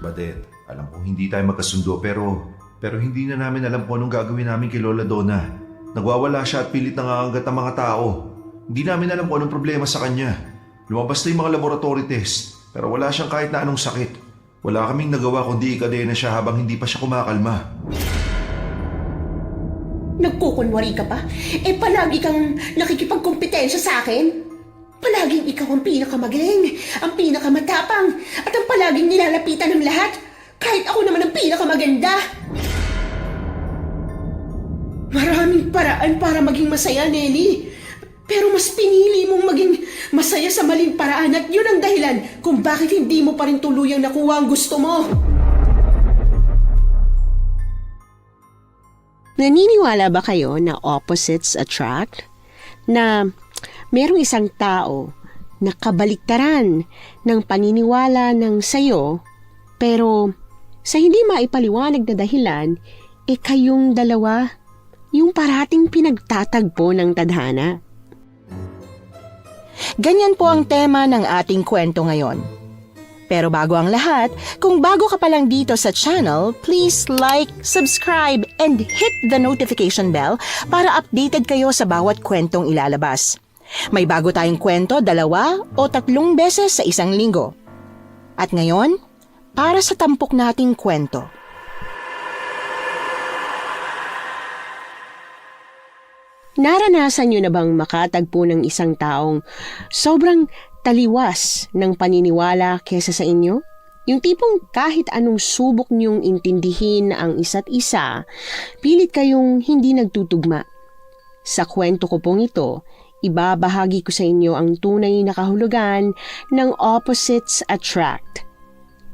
Badet, alam kong hindi tayo magkasundo pero hindi na namin alam kung anong gagawin namin kay Lola Donna. Nagwawala siya at pilit nangangagat ang mga tao. Hindi namin alam kung anong problema sa kanya. Lumabas na yung mga laboratory test pero wala siyang kahit na anong sakit. Wala kaming nagawa kundi ikadena siya habang hindi pa siya kumakalma. Nagkukunwari ka pa? Palagi kang nakikipagkumpetensya sa akin? Palaging ikaw ang pinakamagaling, ang pinakamatapang, at ang palaging nilalapitan ng lahat, kahit ako naman ang pinakamaganda. Maraming paraan para maging masaya, Nelly. Pero mas pinili mong maging masaya sa maling paraan at yun ang dahilan kung bakit hindi mo pa rin tuluyang nakuha ang gusto mo. Naniniwala ba kayo na opposites attract? Na merong isang tao na kabaliktaran ng paniniwala ng sayo, pero sa hindi maipaliwanag na dahilan, kayong dalawa yung parating pinagtatagpo ng tadhana. Ganyan po ang tema ng ating kwento ngayon. Pero bago ang lahat, kung bago ka pa lang dito sa channel, please like, subscribe, and hit the notification bell para updated kayo sa bawat kwentong ilalabas. May bago tayong kwento 2 o 3 beses sa isang linggo. At ngayon, para sa tampok nating kwento. Naranasan nyo na bang makatagpo ng isang taong sobrang taliwas ng paniniwala kesa sa inyo? Yung tipong kahit anong subok nyong intindihin ang isa't isa, pilit kayong hindi nagtutugma. Sa kwento ko pong ito, ibabahagi ko sa inyo ang tunay na kahulugan ng opposites attract.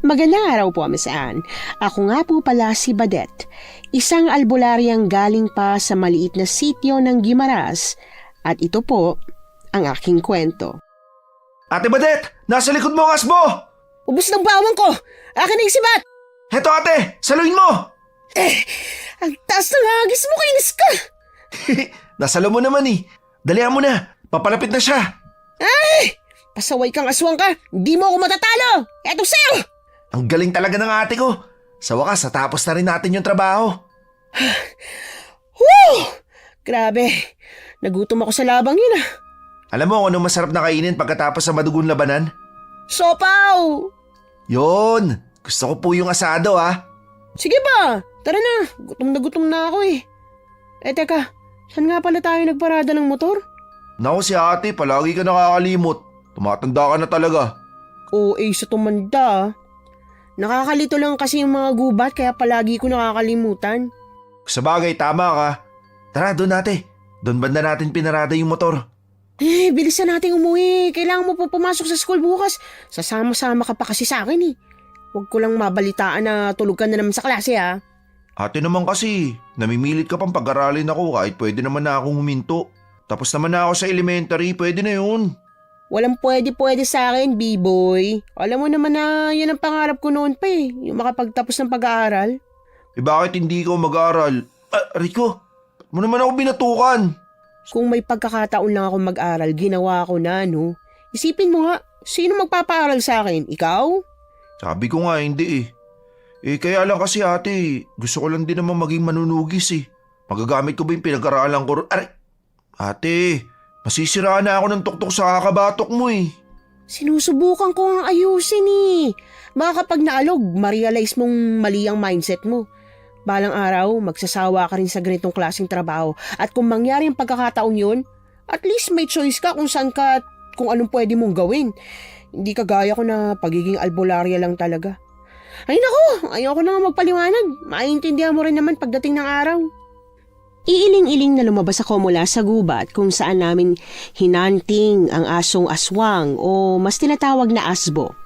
Magandang araw po, Miss Anne. Ako nga po pala si Badet, isang albularyang galing pa sa maliit na sityo ng Guimaras, at ito po ang aking kwento. Ate Badet! Nasa likod mo ang asbo! Ubus ng bawang ko! Akin na yung sibat! Heto ate! Saluin mo! Ang taas ng hagis mo, kainis ka! Nasalo mo naman eh. Dalihan mo na. Papalapit na siya. Ay! Pasaway kang aswang ka! Hindi mo ako matatalo! Eto sa'yo! Ang galing talaga ng ate ko. Sa wakas, natapos na rin natin yung trabaho. Woo! Grabe. Nagutom ako sa labang yun ah. Alam mo kung anong masarap na kainin pagkatapos sa madugon labanan? Sopaw! Yon! Gusto ko po yung asado ah. Sige ba? Tara na. Gutom na ako eh. Teka. Saan nga pala tayo nagparada ng motor? Naku si ate, palagi ka nakakalimot. Tumatanda ka na talaga. OA sa tumanda ah. Nakakalito lang kasi yung mga gubat kaya palagi ko nakakalimutan. Sa bagay, tama ka. Tara, doon ate. Doon banda natin pinarada yung motor. Bilisan nating umuwi. Kailangan mo pa pumasok sa school bukas. Sasama-sama ka pa kasi sa akin eh. Huwag ko lang mabalitaan na tulog ka na naman sa klase ah. Ate naman kasi, namimilit ka pang pag-aralin ako kahit pwede naman na akong huminto. Tapos naman na ako sa elementary, pwede na yun. Walang pwede sa akin, B-boy. Alam mo naman na yan ang pangarap ko noon pa eh. Yung makapagtapos ng pag-aaral. Bakit hindi ikaw mag-aaral? Rico, mo naman ako binatukan. Kung may pagkakataon lang ako mag-aral, ginawa ko na, no? Isipin mo nga, sino magpapaaral sa akin? Ikaw? Sabi ko nga hindi eh. Kaya lang kasi ate, gusto ko lang din naman maging manunugis eh. Magagamit ko ba yung pinag-aralan ko? Ate, masisiraan na ako ng tuktok sa kakabatok mo eh. Sinusubukan ko ang ayusin eh. Baka kapag naalog, ma-realize mong mali ang mindset mo. Balang araw, magsasawa ka rin sa ganitong klaseng trabaho. At kung mangyari ang pagkakataon yun, at least may choice ka kung saan ka at kung anong pwede mong gawin. Hindi kagaya ko na pagiging albularya lang talaga. Ay nako, ayoko na nga magpaliwanag. Maintindihan mo rin naman pagdating ng araw. Iiling-iling na lumabas ako mula sa gubat kung saan namin hinanting ang asong aswang o mas tinatawag na asbo.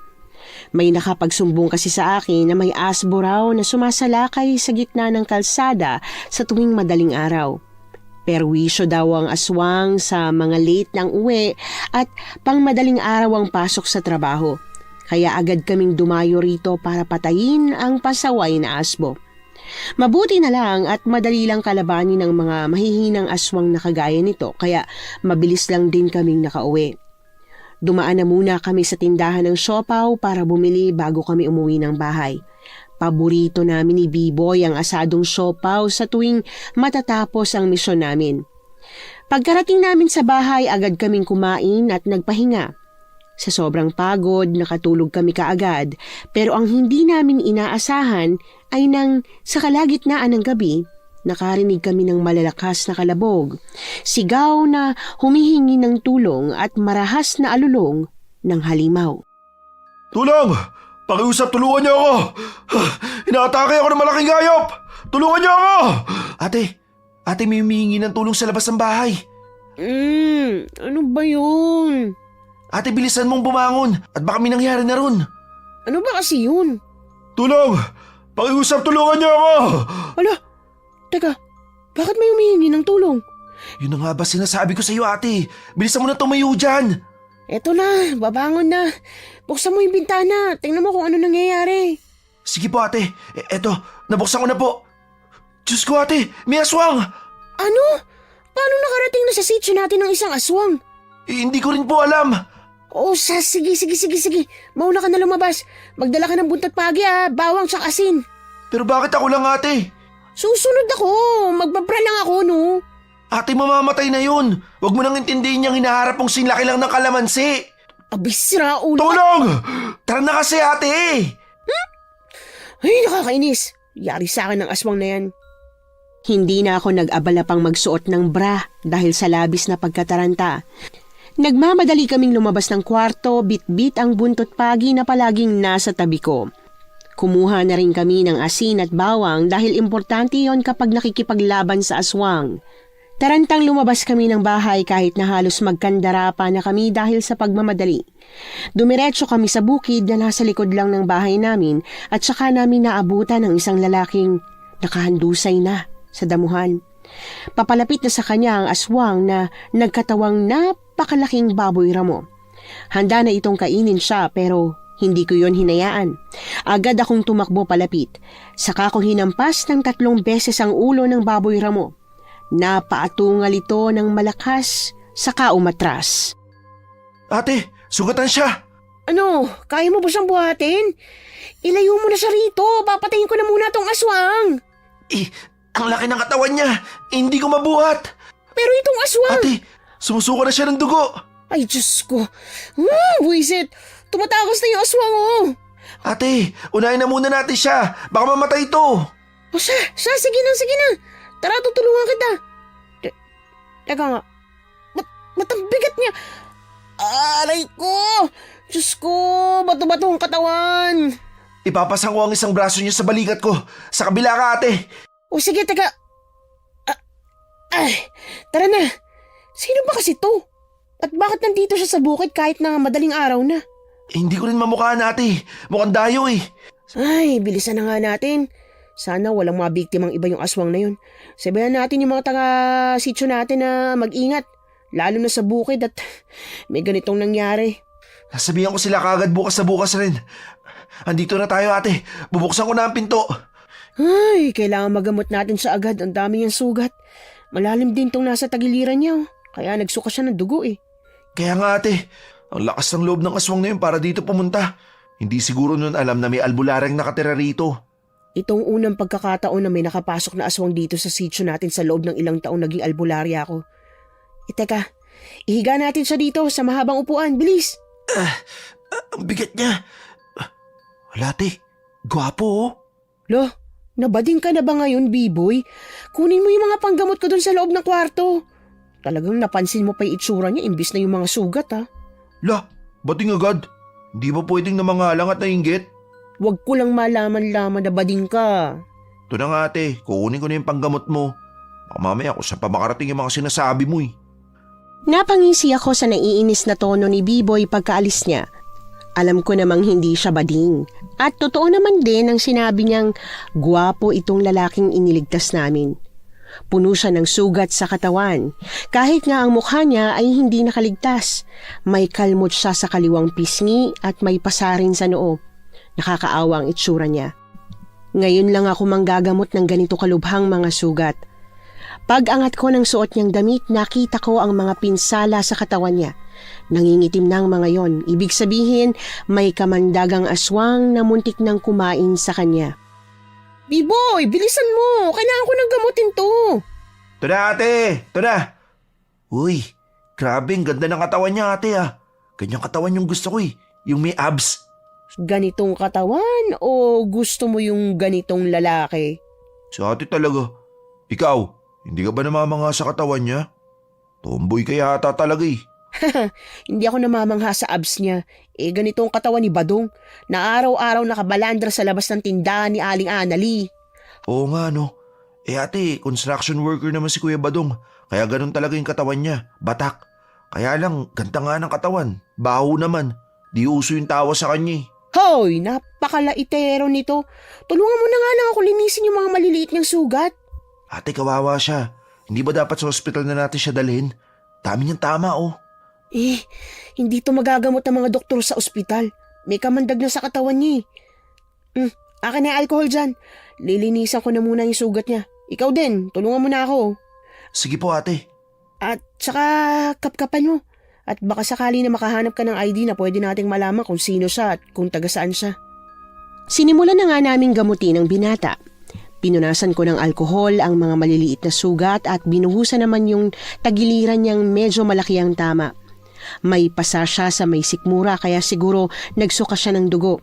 May nakapagsumbong kasi sa akin na may asbo raw na sumasalakay sa gitna ng kalsada sa tuwing madaling araw. Perwisyo daw ang aswang sa mga late ng uwi at pang madaling araw ang pasok sa trabaho. Kaya agad kaming dumayo rito para patayin ang pasaway na asbo. Mabuti na lang at madali lang kalabanin ng mga mahihinang aswang na kagaya nito kaya mabilis lang din kaming nakauwi. Dumaan na muna kami sa tindahan ng siopaw para bumili bago kami umuwi ng bahay. Paborito namin ni B-Boy ang asadong siopaw sa tuwing matatapos ang misyon namin. Pagkarating namin sa bahay, agad kaming kumain at nagpahinga. Sa sobrang pagod, nakatulog kami kaagad, pero ang hindi namin inaasahan ay nang sa kalagitnaan ng gabi, nakarinig kami ng malalakas na kalabog, sigaw na humihingi ng tulong at marahas na alulong ng halimaw. Tulong! Pakiusap, tulungan niyo ako! Inaatake ako ng malaking hayop! Tulungan niyo ako! Ate, may humihingi ng tulong sa labas ng bahay. Ano ba yun? Ate, bilisan mong bumangon at baka may nangyari na ron. Ano ba kasi yun? Tulong! Pakiusap, tulungan niyo ako! Ala, teka, bakit may humihingi ng tulong? Yun na nga ba sinasabi ko sa iyo, ate? Bilisan mo na tumayo dyan! Eto na, babangon na. Buksan mo yung bintana, tingnan mo kung ano nangyayari. Sige po, ate. Eto, nabuksan ko na po. Diyos ko, ate, may aswang! Ano? Paano nakarating na sa sitio natin ng isang aswang? Hindi ko rin po alam. Sige. Mauna ka na lumabas. Magdala ka ng buntot pagi bawang sa asin. Pero bakit ako lang, ate? Susunod ako. Magbabra lang ako, no? Ate, mamamatay na yun. Huwag mo nang intindihin niyang hinaharap mong sinlaki lang ng kalamansi. Abisira, ulo. Tulong! Tara na kasi, ate! Ay, nakakainis. Yari sa akin ng aswang na yan. Hindi na ako nag-abala pang magsuot ng bra dahil sa labis na pagkataranta. Nagmamadali kaming lumabas ng kwarto, bit-bit ang buntot pagi na palaging nasa tabi ko. Kumuha na rin kami ng asin at bawang dahil importante yon kapag nakikipaglaban sa aswang. Tarantang lumabas kami ng bahay kahit na halos magkandara pa na kami dahil sa pagmamadali. Dumiretso kami sa bukid na nasa likod lang ng bahay namin at saka namin naabutan ng isang lalaking nakahandusay na sa damuhan. Papalapit na sa kanya ang aswang na nagkatawang napakalaking baboy ramo. Handa na itong kainin siya pero hindi ko yon hinayaan. Agad akong tumakbo palapit. Saka ko hinampas ng 3 beses ang ulo ng baboy ramo. Napaatungal ito ng malakas saka umatras. Ate, sugatan siya. Ano, kaya mo ba siyang buhatin? Ilayo mo na siya rito. Papatayin ko na muna tong aswang. Ang laki ng katawan niya. Hindi ko mabuhat. Pero itong aswang... Ate, sumusuka na siya ng dugo. Ay, Diyos ko. Buisit. Tumatakas na yung aswang, Ate, unahin na muna natin siya. Baka mamatay ito. Sige na. Tara, tutulungan kita. Teka nga. Ba't ang bigat niya? Aray ko! Diyos ko, bato-bato ang katawan. Ipapasang ko ang isang braso niya sa balikat ko. Sa kabila ka, ate. Sige, teka. Tara na. Sino ba kasi to? At bakit nandito siya sa bukid kahit na madaling araw na? Hindi ko rin mamukhaan, ate. Mukhang dayo eh. Ay, bilisan na nga natin. Sana walang mga biktimang iba yung aswang na yun. Sabihan natin yung mga taga-sityo natin na mag-ingat. Lalo na sa bukid at may ganitong nangyari. Sasabihan ko sila kagad bukas na bukas rin. Andito na tayo, ate. Bubuksan ko na ang pinto. Ay, kailangan magamot natin siya agad. Ang dami niyang sugat. Malalim din tong nasa tagiliran niya. Kaya nagsuka siya ng dugo eh. Kaya nga, ate. Ang lakas ng loob ng aswang na yun para dito pumunta. Hindi siguro nun alam na may albulareng nakatira rito. Itong unang pagkakataon na may nakapasok na aswang dito sa sitio natin sa loob ng ilang taong naging albularya ako. Teka, ihiga natin siya dito sa mahabang upuan. Bilis! Ang bigat niya. Wala, ate. Gwapo, Lo, nabading ka na ba ngayon, B-boy? Kunin mo yung mga panggamot ko dun sa loob ng kwarto. Talagang napansin mo pa yung itsura niya imbis na yung mga sugat, La, bating agad. Hindi ba pwedeng namangalang at nainggit? Huwag ko lang malaman-laman na bading ka. Ito na nga, ate. Kukunin ko na yung panggamot mo. Baka mamaya kung saan pa makarating yung mga sinasabi mo eh. Napangisi ako sa naiinis na tono ni B-Boy pagkaalis niya. Alam ko namang hindi siya bading. At totoo naman din ang sinabi niyang gwapo itong lalaking iniligtas namin. Puno siya ng sugat sa katawan. Kahit nga ang mukha niya ay hindi nakaligtas. May kalmot siya sa kaliwang pisngi at may pasarin sa noo. Nakakaawa ang itsura niya. Ngayon lang ako manggagamot ng ganito kalubhang mga sugat. Pag-angat ko ng suot niyang damit, nakita ko ang mga pinsala sa katawan niya. Nangingitim na ang mga yon. Ibig sabihin, may kamandagang aswang na muntik nang kumain sa kanya. B-boy, bilisan mo. Kailangan ko ng gamutin to. Ito na ate! Ito na! Uy, grabe ang ganda ng katawan niya ate ah. Ganyang katawan yung gusto ko eh. Yung may abs. Ganitong katawan o gusto mo yung ganitong lalaki? Sa ate talaga. Ikaw, hindi ka ba namamanga sa katawan niya? Tomboy ka yata talaga eh. Hindi ako namamangha sa abs niya. Ganitong katawan ni Badong na araw-araw nakabalandra sa labas ng tindahan ni Aling Anali. Oo nga no. Ate, construction worker naman si Kuya Badong. Kaya ganun talaga yung katawan niya. Batak. Kaya lang, ganda nga ng katawan. Baho naman. Di uso yung tawa sa kanya eh. Hoy, napakalaitero nito. Tulungan mo na nga lang ako linisin yung mga maliliit niyang sugat. Ate, kawawa siya. Hindi ba dapat sa hospital na natin siya dalhin? Dami niyang tama oh. Hindi to magagamot ng mga doktor sa ospital. May kamandag na sa katawan niya eh. Akin na yung alcohol dyan. Lilinisan ko na muna yung sugat niya. Ikaw din, tulungan mo na ako. Sige po ate. At saka kapkapan mo. At baka sakali na makahanap ka ng ID na pwede nating malaman kung sino siya at kung taga saan siya. Sinimulan na nga naming gamutin ang binata. Pinunasan ko ng alkohol ang mga maliliit na sugat at binuhusan naman yung tagiliran niyang medyo malaki ang tama. May pasa siya sa may sikmura kaya siguro nagsuka siya ng dugo.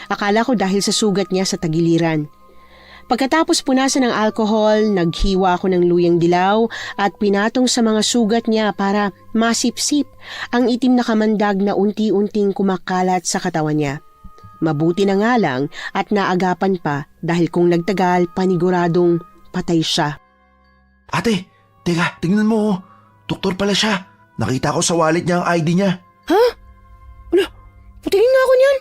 Akala ko dahil sa sugat niya sa tagiliran. Pagkatapos punasan ng alkohol, naghiwa ako ng luyang dilaw at pinatong sa mga sugat niya para masipsip ang itim na kamandag na unti-unting kumakalat sa katawan niya. Mabuti na nga lang at naagapan pa dahil kung nagtagal paniguradong patay siya. Ate, teka, tingnan mo oh. Doktor pala siya. Nakita ko sa wallet niya ang ID niya. Ha? Wala, patingin nga ako niyan.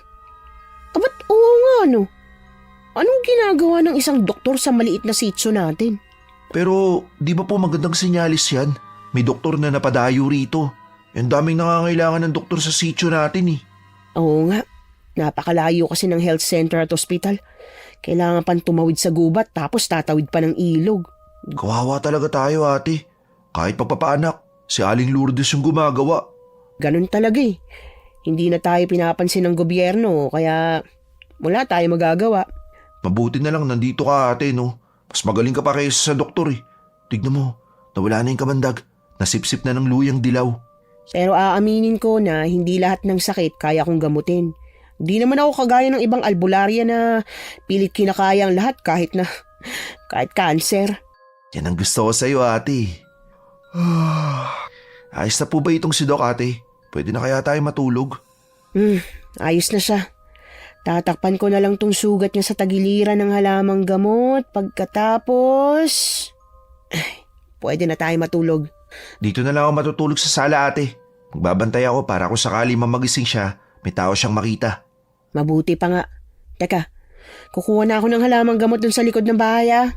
Abat oo nga no. Anong ginagawa ng isang doktor sa maliit na sitio natin? Pero di ba po magandang senyalis yan? May doktor na napadayo rito. Ang daming nangangailangan ng doktor sa sitio natin eh. Oo nga, napakalayo kasi ng health center at hospital. Kailangan pang tumawid sa gubat tapos tatawid pa ng ilog. Kawawa talaga tayo ate. Kahit pagpapaanak, si Aling Lourdes yung gumagawa. Ganun talaga eh. Hindi na tayo pinapansin ng gobyerno kaya wala tayo magagawa. Mabuti na lang nandito ka ate no. Mas magaling ka pa kaysa sa doktor eh. Tignan mo, nawala na yung kamandag. Nasipsip na ng luyang dilaw. Pero aaminin ko na hindi lahat ng sakit kaya kong gamutin. Hindi naman ako kagaya ng ibang albularya na pilit kinakaya ang lahat kahit cancer. Yan ang gusto ko sa'yo ate. Ayos na po ba itong si Doc ate? Pwede na kaya tayo matulog? Ayos na siya. Tatakpan ko na lang tong sugat niya sa tagiliran ng halamang gamot. Pagkatapos, pwede na tayo matulog. Dito na lang ako matutulog sa sala ate. Magbabantay ako para kung sakali mamagising siya, may tao siyang makita. Mabuti pa nga. Teka, kukuha na ako ng halamang gamot dun sa likod ng bahay ah.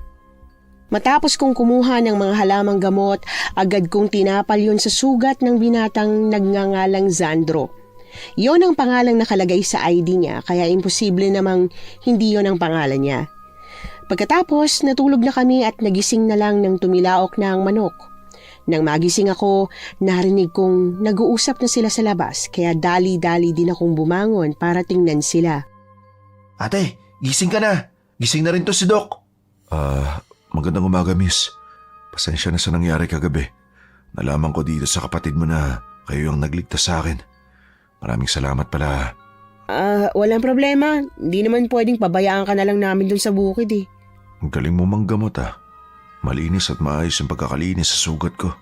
Matapos kong kumuha ng mga halamang gamot, agad kong tinapal yun sa sugat ng binatang nagngangalang Zandro. Yon ang pangalang nakalagay sa ID niya kaya imposible namang hindi yon ang pangalan niya. Pagkatapos natulog na kami at nagising na lang nang tumilaok na ang manok. Nang magising ako, narinig kong nag-uusap na sila sa labas kaya dali-dali din akong bumangon para tingnan sila. Ate, gising ka na. Gising na rin to si Doc. Magandang umaga miss. Pasensya na sa nangyari kagabi. Nalaman ko dito sa kapatid mo na kayo ang nagligtas sa akin. Maraming salamat pala. Walang problema. Hindi naman pwedeng pabayaan ka na lang namin dun sa bukid eh. Ang galing mo manggamot ah. Malinis at maayos ang pagkakalinis sa sugat ko.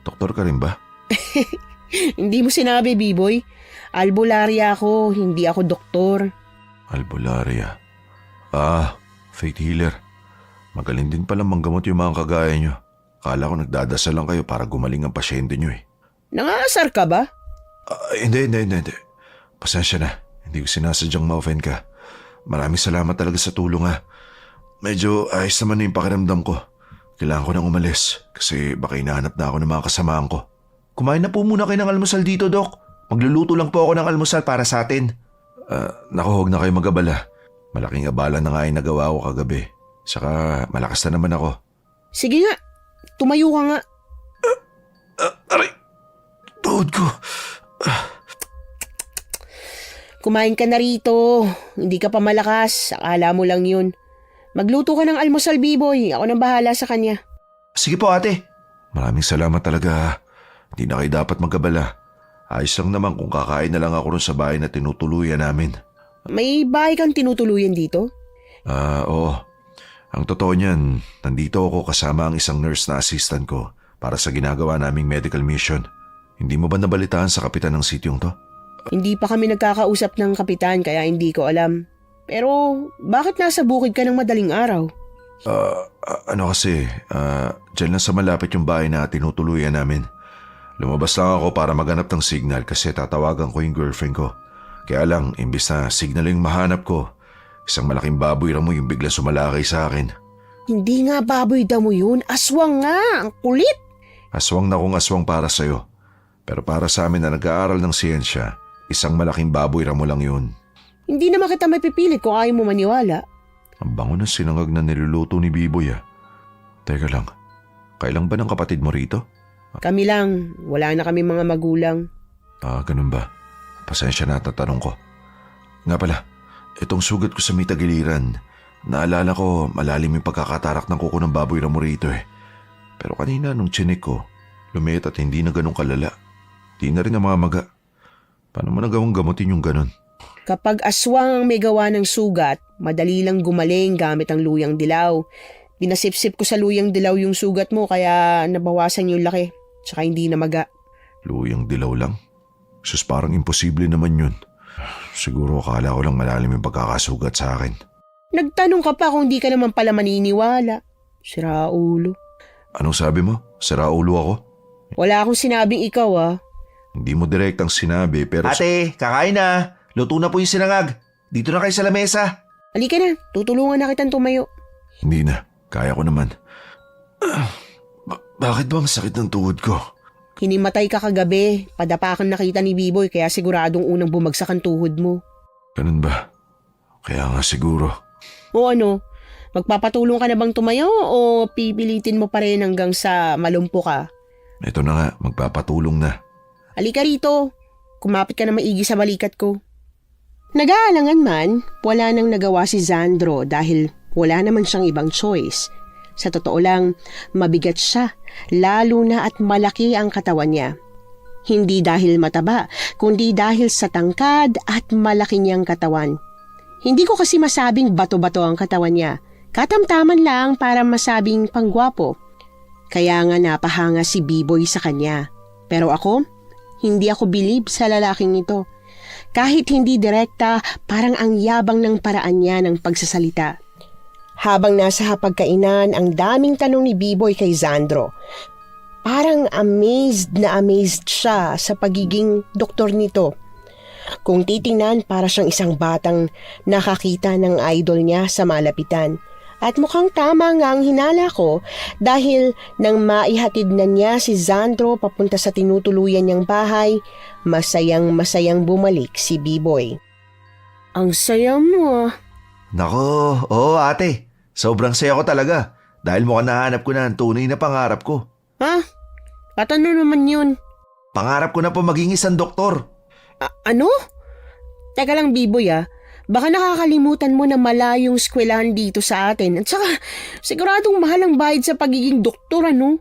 Doktor ka rin ba? Hindi mo sinabi, B-boy. Albularya ako, hindi ako doktor. Albularya. Faith healer. Magaling din pala manggamot yung mga kagaya nyo. Akala ko nagdadasal lang kayo para gumaling ang pasyente nyo eh. Nangaasar ka ba? Hindi. Pasensya na. Hindi ko sinasadyang ma-offend ka. Maraming salamat talaga sa tulong ha. Medyo ayos naman na yung pakiramdam ko. Kailangan ko nang umalis kasi baka hinahanap na ako ng mga kasamaan ko. Kumain na po muna kayo ng almusal dito, Doc. Magluluto lang po ako ng almusal para sa atin. Naku, huwag na kayo mag-abala. Malaking abala na nga yung nagawa ko kagabi. Saka malakas na naman ako. Sige nga, tumayo ka nga. Aray! Tuhod ko. Kumain ka na rito. Hindi ka pa malakas. Akala mo lang yun. Magluto ka ng almusal, Biboy. Ako nang bahala sa kanya. Sige po ate. Maraming salamat talaga. Hindi na kayo dapat magkabala. Ayos lang naman kung kakain na lang ako ron sa bahay na tinutuluyan namin. May bahay kang tinutuluyan dito? Oo. Ang totoo niyan, nandito ako kasama ang isang nurse na assistant ko para sa ginagawa naming medical mission. Hindi mo ba nabalitaan sa kapitan ng sityong to? Hindi pa kami nagkakausap ng kapitan kaya hindi ko alam. Pero bakit nasa bukid ka ng madaling araw? Dyan lang sa malapit yung bahay na tinutuluyan namin. Lumabas lang ako para maghanap ng signal kasi tatawagan ko yung girlfriend ko. Kaya lang, imbis na signal yung mahanap ko, isang malaking baboy ramo yung bigla sumalakay sa akin. Hindi nga baboy damo yun, aswang nga, ang kulit. Aswang na kung aswang para sa'yo. Pero para sa amin na nag-aaral ng siyensya, isang malaking baboy ramo lang yun. Hindi naman kita may pipilit kung ayaw mo maniwala. Ang bango ng sinangag na niluluto ni Biboy ah. Teka lang, kailan ba ng kapatid mo rito? Kami lang, wala na kami mga magulang. Ganun ba? Pasensya na at natanong ko. Nga pala, itong sugat ko sa may tagiliran, naalala ko malalim yung pagkakatarak ng kuko ng baboy ramo rito eh. Pero kanina nung chinik ko, lumit at hindi na ganun kalala. Di na rin namamaga. Paano mo nagawang gamutin yung ganun? Kapag aswang ang may gawa ng sugat, madali lang gumaling gamit ang luyang dilaw. Binasipsip ko sa luyang dilaw yung sugat mo kaya nabawasan yung laki. Tsaka hindi namaga. Luyang dilaw lang? Sus, parang imposible naman yun. Siguro akala ko lang malalim yung pagkakasugat sa akin. Nagtanong ka pa kung di ka naman pala maniniwala. Sira ulo. Anong sabi mo? Sira ulo ako? Wala akong sinabing ikaw ah. Hindi mo direktang sinabi pero... Ate, kakain na. Luto na po yung sinangag. Dito na kayo sa lamesa. Halika na, tutulungan na kitang tumayo. Hindi na, kaya ko naman. Bakit ba ang sakit ng tuhod ko? Hinimatay ka kagabi, padapa kang nakita ni Biboy kaya siguradong unang bumagsak ang tuhod mo. Ganun ba? Kaya nga siguro. O ano, magpapatulong ka na bang tumayo o pipilitin mo pa rin hanggang sa malumpo ka? Ito na nga, magpapatulong na. Halika rito, kumapit ka na maigi sa balikat ko. Nag-aalangan man, wala nang nagawa si Zandro dahil wala naman siyang ibang choice. Sa totoo lang, mabigat siya, lalo na at malaki ang katawan niya. Hindi dahil mataba, kundi dahil sa tangkad at malaki niyang katawan. Hindi ko kasi masabing bato-bato ang katawan niya, katamtaman lang para masabing panggwapo. Kaya nga napahanga si Biboy sa kanya. Pero ako, hindi ako bilib sa lalaking ito. Kahit hindi direkta, parang ang yabang ng paraan niya ng pagsasalita. Habang nasa hapagkainan, ang daming tanong ni Biboy kay Zandro. Parang amazed na amazed siya sa pagiging doktor nito. Kung titingnan, para siyang isang batang nakakita ng idol niya sa malapitan. At mukhang tama nga ang hinala ko dahil nang maihatid na niya si Zandro papunta sa tinutuluyan niyang bahay, masayang bumalik si Biboy. Ang saya mo ah. Nako, oo ate. Sobrang saya ko talaga. Dahil mukhang nahanap ko na ang tunay na pangarap ko. Ha? At ano naman yun? Pangarap ko na po maging isang doktor. Ano? Teka lang Biboy ah. Baka nakakalimutan mo na malayong eskwelahan dito sa atin. At saka, siguradong mahal ang bayad sa pagiging doktor, ano?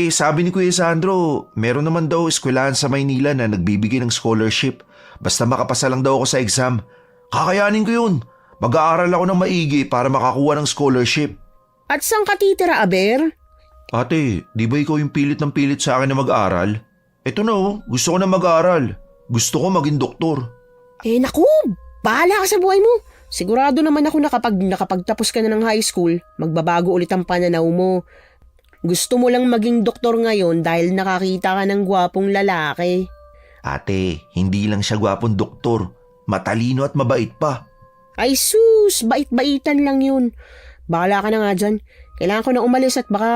Sabi ni Kuya Sandro, meron naman daw eskwelahan sa Maynila na nagbibigay ng scholarship. Basta makapasa lang daw ako sa exam. Kakayanin ko yun. Mag-aaral ako ng maigi para makakuha ng scholarship. At saan ka titira, Aber? Ate, di ba ikaw yung pilit ng pilit sa akin na mag-aaral? Eto na oh, gusto ko na mag-aaral. Gusto ko maging doktor. Naku, bahala ka sa buhay mo. Sigurado naman ako na kapag nakapagtapos ka na ng high school, magbabago ulit ang pananaw mo. Gusto mo lang maging doktor ngayon dahil nakakita ka ng gwapong lalaki. Ate, hindi lang siya gwapong doktor. Matalino at mabait pa. Ay sus, bait-baitan lang yun. Bahala ka na nga dyan. Kailangan ko na umalis at baka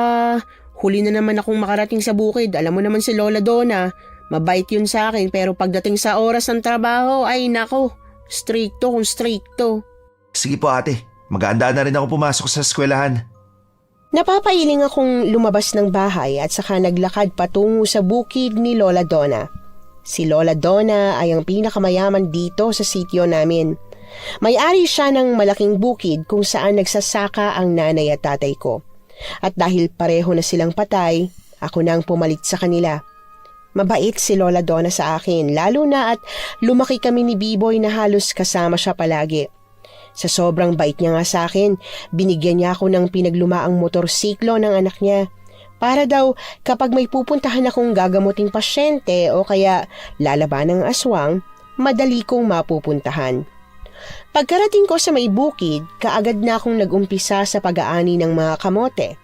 huli na naman akong makarating sa bukid. Alam mo naman si Lola Donna, mabait yun sa akin pero pagdating sa oras ng trabaho, ay nako, stricto kung stricto. Sige po ate, mag-aanda na rin ako pumasok sa eskwelahan. Napapailing akong lumabas ng bahay at saka naglakad patungo sa bukid ni Lola Donna. Si Lola Donna ay ang pinakamayaman dito sa sitio namin. May-ari siya ng malaking bukid kung saan nagsasaka ang nanay at tatay ko. At dahil pareho na silang patay, ako na ang pumalit sa kanila. Mabait si Lola Donna sa akin, lalo na at lumaki kami ni B-Boy na halos kasama siya palagi. Sa sobrang bait niya nga sa akin, binigyan niya ako ng pinaglumaang motorsiklo ng anak niya. Para daw kapag may pupuntahan akong gagamuting pasyente o kaya lalaban ng aswang, madali kong mapupuntahan. Pagkarating ko sa may bukid, kaagad na akong nag-umpisa sa pag-aani ng mga kamote.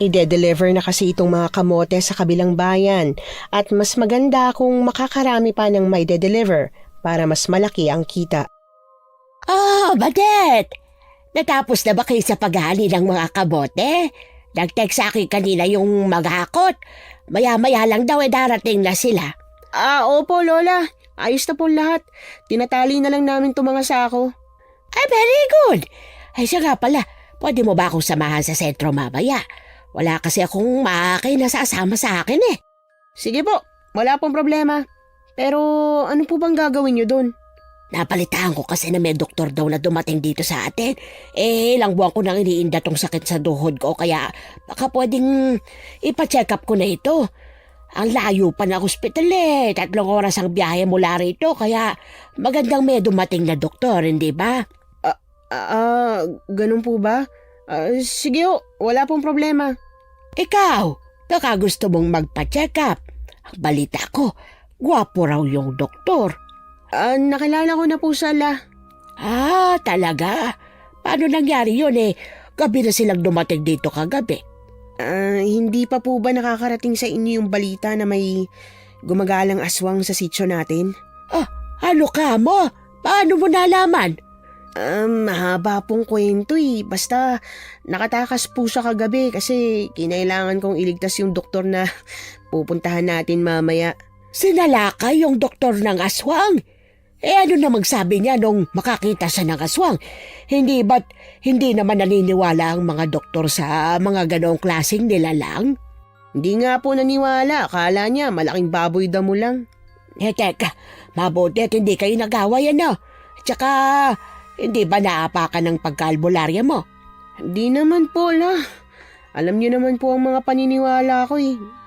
Ide-deliver na kasi itong mga kamote sa kabilang bayan at mas maganda kung makakarami pa ng may de-deliver para mas malaki ang kita. Oh, Badet! Natapos na ba kayo sa paghali ng mga kabote? Nag-text sa akin kanina yung maghakot. Maya-maya lang daw darating na sila. Opo, Lola. Ayos na po lahat. Tinatali na lang namin itong mga sako. Ay, very good. Ay, siya nga pala. Pwede mo ba akong samahan sa sentro mamaya? Wala kasi akong maakay na sasama sa akin eh. Sige po, wala pong problema. Pero ano po bang gagawin niyo doon? Napalitaan ko kasi na may doktor daw na dumating dito sa atin. Ilang buwan ko nang iniinda tong sakit sa duhod ko kaya baka pwedeng ipa-check up ko na ito. Ang layo pa ng ospital 3 oras ang biyahe mula rito kaya magandang may dumating na doktor, hindi ba? Ganun po ba? Sige ho, wala pong problema. Ikaw, baka gusto mong magpa-check up. Ang balita ko, gwapo raw yung doktor. Nakilala ko na po sila. Talaga? Paano nangyari yun Gabi na silang dumating dito kagabi. Hindi pa po ba nakakarating sa inyo yung balita na may gumagalang aswang sa sityo natin? Ano ka mo? Paano mo nalaman? Mahaba pong kwento Basta nakatakas po siya kagabi kasi kinailangan kong iligtas yung doktor na pupuntahan natin mamaya. Sinalakay yung doktor ng aswang? Ano namang sabi niya nung makakita siya ng aswang? Hindi naman naniniwala ang mga doktor sa mga ganoong klaseng nilalang? Hindi nga po naniwala. Akala niya malaking baboy damo lang. Teka, mabuti at hindi kayo nag-away Tsaka, hindi ba naapakan ng pagkaalbularya mo? Hindi naman po Alam niyo naman po ang mga paniniwala ko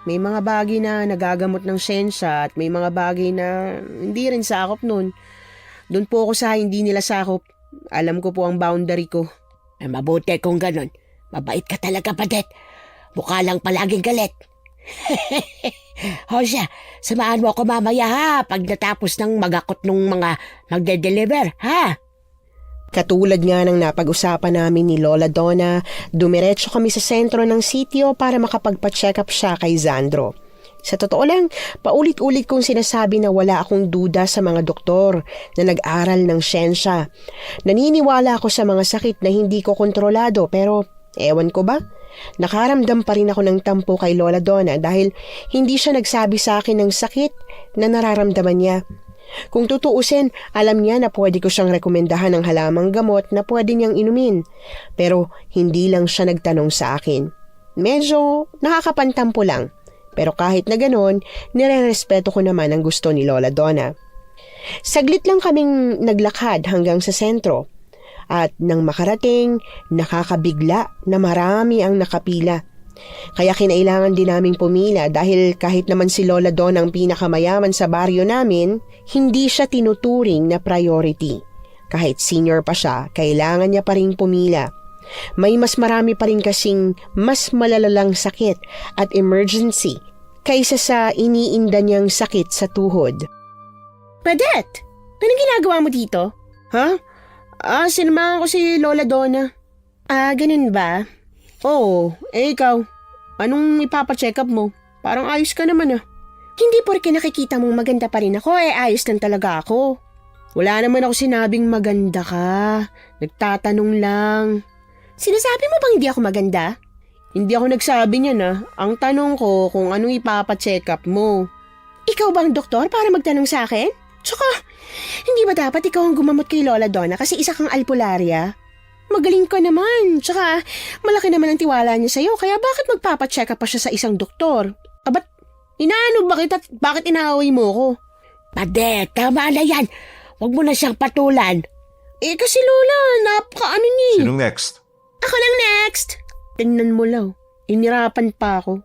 May mga bagay na nagagamot ng siyensya at may mga bagay na hindi rin sakop nun. Doon po ako sa hindi nila sakop. Alam ko po ang boundary ko. Mabuti kung ganon. Mabait ka talaga, Badet. Mukha lang palaging galit. Siya, samahan mo ako mamaya pag natapos ng magakot nung mga magde-deliver, Katulad nga ng napag-usapan namin ni Lola Donna, dumiretso kami sa sentro ng sitio para makapagpa-check up siya kay Sandro. Sa totoo lang, paulit-ulit kong sinasabi na wala akong duda sa mga doktor na nag-aral ng siyensya. Naniniwala ako sa mga sakit na hindi ko kontrolado pero ewan ko ba? Nakaramdam pa rin ako ng tampo kay Lola Donna dahil hindi siya nagsabi sa akin ng sakit na nararamdaman niya. Kung tutuusin, alam niya na pwede ko siyang rekomendahan ng halamang gamot na pwede niyang inumin. Pero hindi lang siya nagtanong sa akin. Medyo nakakapantampo lang. Pero kahit na ganon, nire-respeto ko naman ang gusto ni Lola Donna. Saglit lang kaming naglakad hanggang sa sentro. At nang makarating, nakakabigla na marami ang nakapila. Kaya kinailangan din naming pumila dahil kahit naman si Lola Donna ang pinakamayaman sa baryo namin, hindi siya tinuturing na priority. Kahit senior pa siya, kailangan niya pa rin pumila. May mas marami pa rin kasing mas malalalang sakit at emergency kaysa sa iniinda niyang sakit sa tuhod. Badet, anong ginagawa mo dito? Sinamahan ko si Lola Donna. Ganun ba? Oo, ikaw? Anong ipapacheck up mo? Parang ayos ka naman Hindi porke nakikita mong maganda pa rin ako, ayos lang talaga ako. Wala naman ako sinabing maganda ka. Nagtatanong lang. Sinasabi mo bang hindi ako maganda? Hindi ako nagsabi niyan Ang tanong ko kung anong ipapacheck up mo. Ikaw ba ang doktor para magtanong sa akin? Tsaka, hindi ba dapat ikaw ang gumamot kay Lola Donna kasi isa kang albularya? Magaling ka naman. Tsaka, malaki naman ang tiwala niya sa'yo kaya bakit magpapacheck up pa siya sa isang doktor? Ba't inaano ba kita at bakit inaaway mo ko? Badet, tama na yan. Huwag mo na siyang patulan. Kasi Lola, napaka-ano niya eh. Sinong next? Ako lang next. Tingnan mo lang, inirapan pa ako.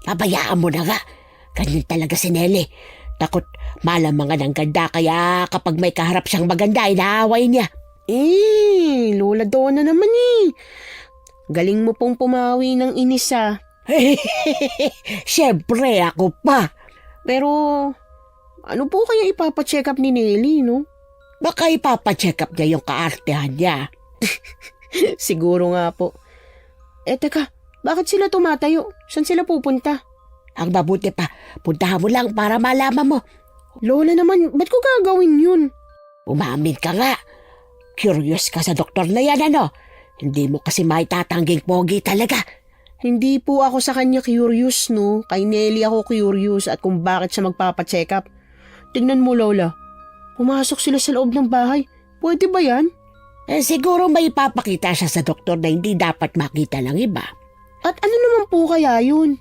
Pabayaan mo na nga. Ganyan talaga si Nelly. Takot malamangan ang ganda kaya kapag may kaharap siyang maganda, inaaway niya. Lola Donna naman eh. Galing mo pong pumawi ng inis ah. Siyempre, ako pa. Pero, ano po kaya ipapacheck up ni Nelly, no? Baka ipapacheck up niya yung kaartehan niya. Siguro nga po. Teka, bakit sila tumatayo? Saan sila pupunta? Ang mabuti pa, puntahan mo lang para malaman mo. Lola naman, ba't ko gagawin yun? Umamin ka nga. Curious ka sa doktor na yan, ano? Hindi mo kasi maitatangging pogi talaga. Hindi po ako sa kanya curious, no? Kay Nelly ako curious at kung bakit siya magpapacheck up. Tingnan mo, Lola. Pumasok sila sa loob ng bahay. Pwede ba yan? Siguro may ipapakita siya sa doktor na hindi dapat makita ng iba. At ano naman po kaya yun?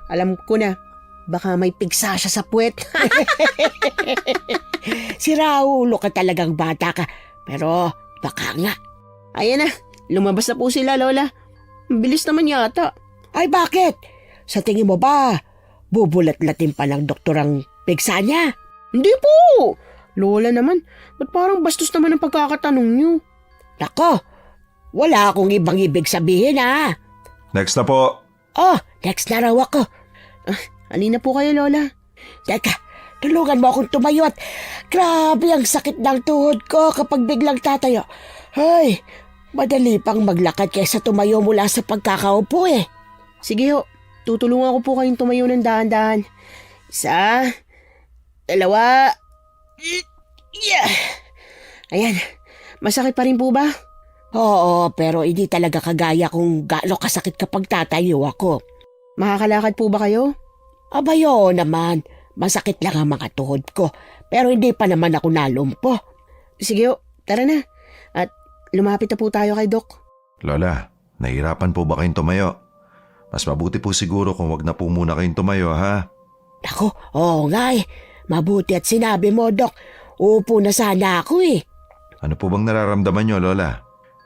Alam ko na. Baka may pigsa siya sa puwet. Si Raulo ka talagang bata ka. Pero baka nga. Ayan na, lumabas na po sila, Lola. Bilis naman yata. Ay bakit? Sa tingin mo ba, bubulat-latin pa ng doktor ang pigsa niya? Hindi po! Lola naman, ba't parang bastos naman ang pagkakatanong niyo? Nako, wala akong ibang ibig sabihin ha. Next na po. Oh, next na raw ako. Alina po kayo, Lola. Teka, tulungan mo akong tumayo at grabe ang sakit ng tuhod ko kapag biglang tatayo. Ay, madali pang maglakad kaysa tumayo mula sa pagkakaupo eh. Sige ho, tutulungan ko po kayong tumayo ng dahan-dahan. 1, 2, yeah. Ayan, masakit pa rin po ba? Oo, pero hindi talaga kagaya kung gaano kasakit kapag tatayo ako. Makakalakad po ba kayo? Abayo naman, masakit lang ang mga tuhod ko, pero hindi pa naman ako nalumpo. Sige ho, tara na. At lumapit na po tayo kay Doc. Lola, nahihirapan po ba kayong tumayo? Mas mabuti po siguro kung wag na po muna kayong tumayo, ha? Naku, oo nga eh. Mabuti at sinabi mo, Dok. Uupo na sana ako eh. Ano po bang nararamdaman nyo, Lola?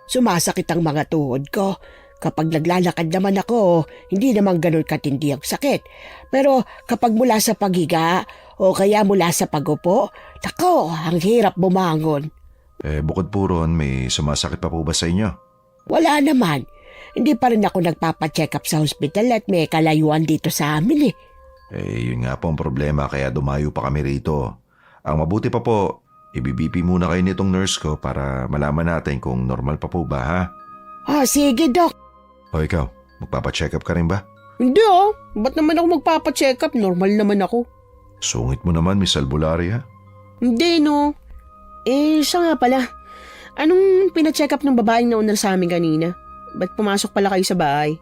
Sumasakit ang mga tuhod ko. Kapag naglalakad naman ako, hindi naman ganun katindi ang sakit. Pero kapag mula sa paghiga o kaya mula sa pagupo, nako, ang hirap bumangon. Bukod po ron, may sumasakit pa po ba sa inyo? Wala naman. Hindi pa rin ako nagpapacheck up sa hospital at may kalayuan dito sa amin eh. Yun nga po ang problema kaya dumayo pa kami rito. Ang mabuti pa po, ibibipi muna kayo nitong nurse ko para malaman natin kung normal pa po ba, ha? Sige, Dok. O ikaw, magpapacheck up ka rin ba? Hindi ba't naman ako magpapacheck up? Normal naman ako. Sungit mo naman, Miss Albulari, ha? Hindi no. Siya nga pala. Anong pina-check up ng babaeng nauna sa amin kanina? Ba't pumasok pala kayo sa bahay?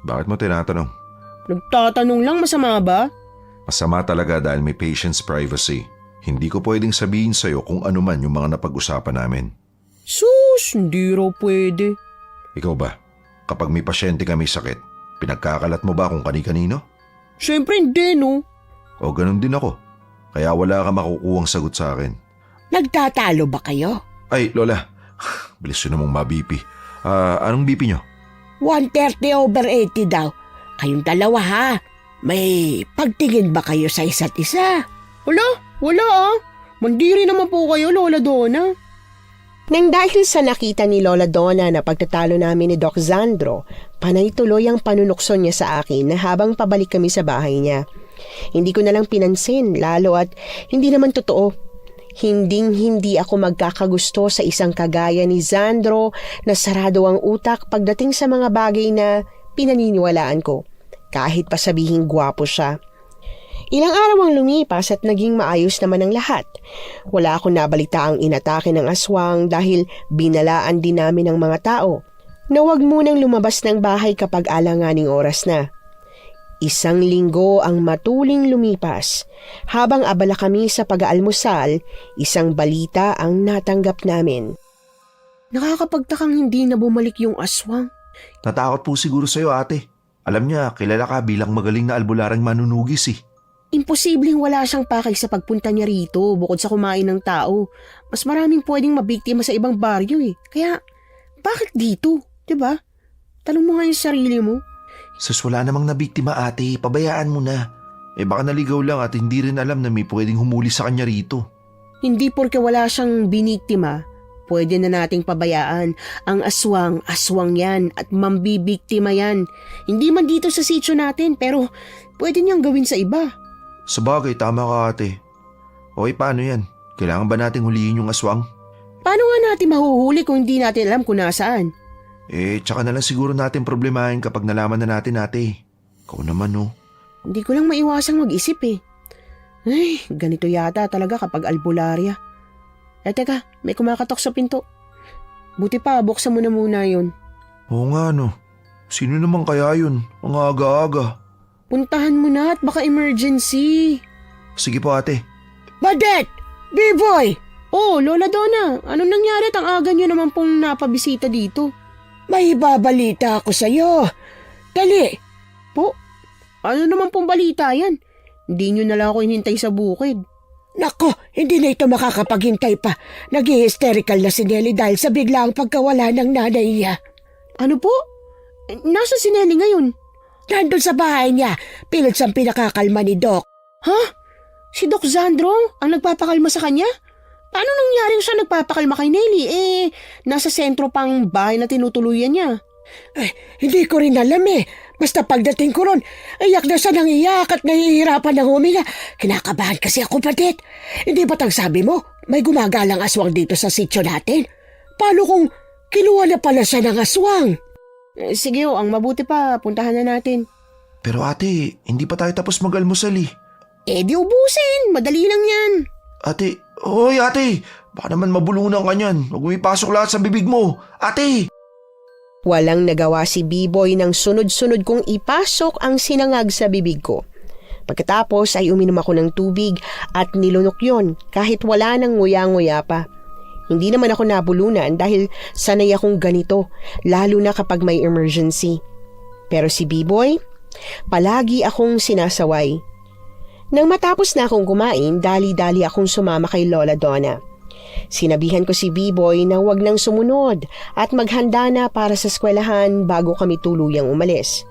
Bakit mo tinatanong? Nagtatanong lang, masama ba? Masama talaga dahil may patient's privacy. Hindi ko pwedeng sabihin sa'yo kung ano man yung mga napag-usapan namin. Sus, hindi raw pwede. Ikaw ba? Kapag may pasyente ka may sakit, pinagkakalat mo ba kung kani-kanino? Siyempre hindi no. O ganun din ako. Kaya wala ka makukuhang sagot sa akin. Nagtatalo ba kayo? Ay, Lola. Bilis yun namang ma-BP. Anong BP nyo? 130/80 daw. Kayong dalawa ha. May pagtingin ba kayo sa isa't isa? Wala Mandiri naman po kayo, Lola Donna. Nang dahil sa nakita ni Lola Donna na pagtatalo namin ni Doc Zandro, panay tuloy ang panunukso niya sa akin na habang pabalik kami sa bahay niya. Hindi ko na lang pinansin, lalo at hindi naman totoo. Hindi ako magkakagusto sa isang kagaya ni Zandro na sarado ang utak pagdating sa mga bagay na pinaniniwalaan ko, kahit pa sabihing gwapo siya. Ilang araw ang lumipas at naging maayos naman ang lahat. Wala akong nabalita ang inatake ng aswang dahil binalaan din namin ng mga tao na huwag munang lumabas ng bahay kapag alanganing oras na. 1 linggo ang matuling lumipas. Habang abala kami sa pag-aalmusal, isang balita ang natanggap namin. Nakakapagtakang hindi na bumalik yung aswang. Natakot po siguro sa'yo, ate. Alam niya, kilala ka bilang magaling na albularang manunugis eh. Imposibleng wala siyang pakay sa pagpunta niya rito bukod sa kumain ng tao. Mas maraming pwedeng mabiktima sa ibang baryo eh. Kaya, bakit dito? Diba? Tanong mo nga yung sarili mo. Sus, wala namang nabiktima ate, pabayaan mo na. Baka naligaw lang at hindi rin alam na may pwedeng humuli sa kanya rito. Hindi porke wala siyang biniktima, pwede na nating pabayaan. Ang aswang, aswang yan at mambibiktima yan. Hindi man dito sa sitio natin pero pwede niyang gawin sa iba. Sabagay, tama ka ate. Okay, paano yan? Kailangan ba nating hulihin yung aswang? Paano nga natin mahuhuli kung hindi natin alam kung nasaan? Tsaka na lang siguro natin problemahin kapag nalaman na natin ate. Ikaw naman oh. Hindi ko lang maiwasang mag-isip eh. Ay, ganito yata talaga kapag albularya. Teka, may kumakatok sa pinto. Buti pa, buksan mo na muna yun. Oo nga no. Sino naman kaya yun? Ang aga-aga. Puntahan mo na at baka emergency. Sige po ate. Badet! B-boy! Oh, Lola Donna, anong nangyari at ang aga niyo naman pong napabisita dito? May ibabalita ako sa'yo. Dali! Po, ano naman pong balita yan? Hindi niyo na lang ako hinintay sa bukid. Nako, hindi na ito makakapaghintay pa. Nag-hysterical na si Nelly dahil sa biglaang pagkawala ng nanay niya. Ano po? Nasa si Nelly ngayon? Nandun sa bahay niya, pilit siyang pinakakalma ni Doc. Ha? Si Doc Zandro ang nagpapakalma sa kanya? Paano nangyaring siya nagpapakalma kay Nelly? Nasa sentro pang bahay na tinutuluyan niya. Hindi ko rin alam eh. Basta pagdating ko ron, iyak na siya ng iyak at nahihirapan ng huminga. Kinakabahan kasi ako, Badet. Hindi ba't ang sabi mo, may gumagalang aswang dito sa sityo natin? Paano kung kinuha na pala siya ng aswang? Sige ang mabuti pa, puntahan na natin. Pero ate, hindi pa tayo tapos mag-almusal eh. Di ubusin, madali lang yan. Ate, hoy ate, baka naman mabulunan ka niyan. Huwag mo ipasok lahat sa bibig mo. Ate! Walang nagawa si B-Boy nang sunod-sunod kong ipasok ang sinangag sa bibig ko. Pagkatapos ay uminom ako ng tubig at nilunok yon kahit wala nang nguya-nguya pa. Hindi naman ako nabulunan dahil sanay akong ganito, lalo na kapag may emergency. Pero si B-Boy, palagi akong sinasaway. Nang matapos na akong kumain, dali-dali akong sumama kay Lola Donna. Sinabihan ko si B-Boy na huwag nang sumunod at maghanda na para sa eskwelahan bago kami tuluyang umalis.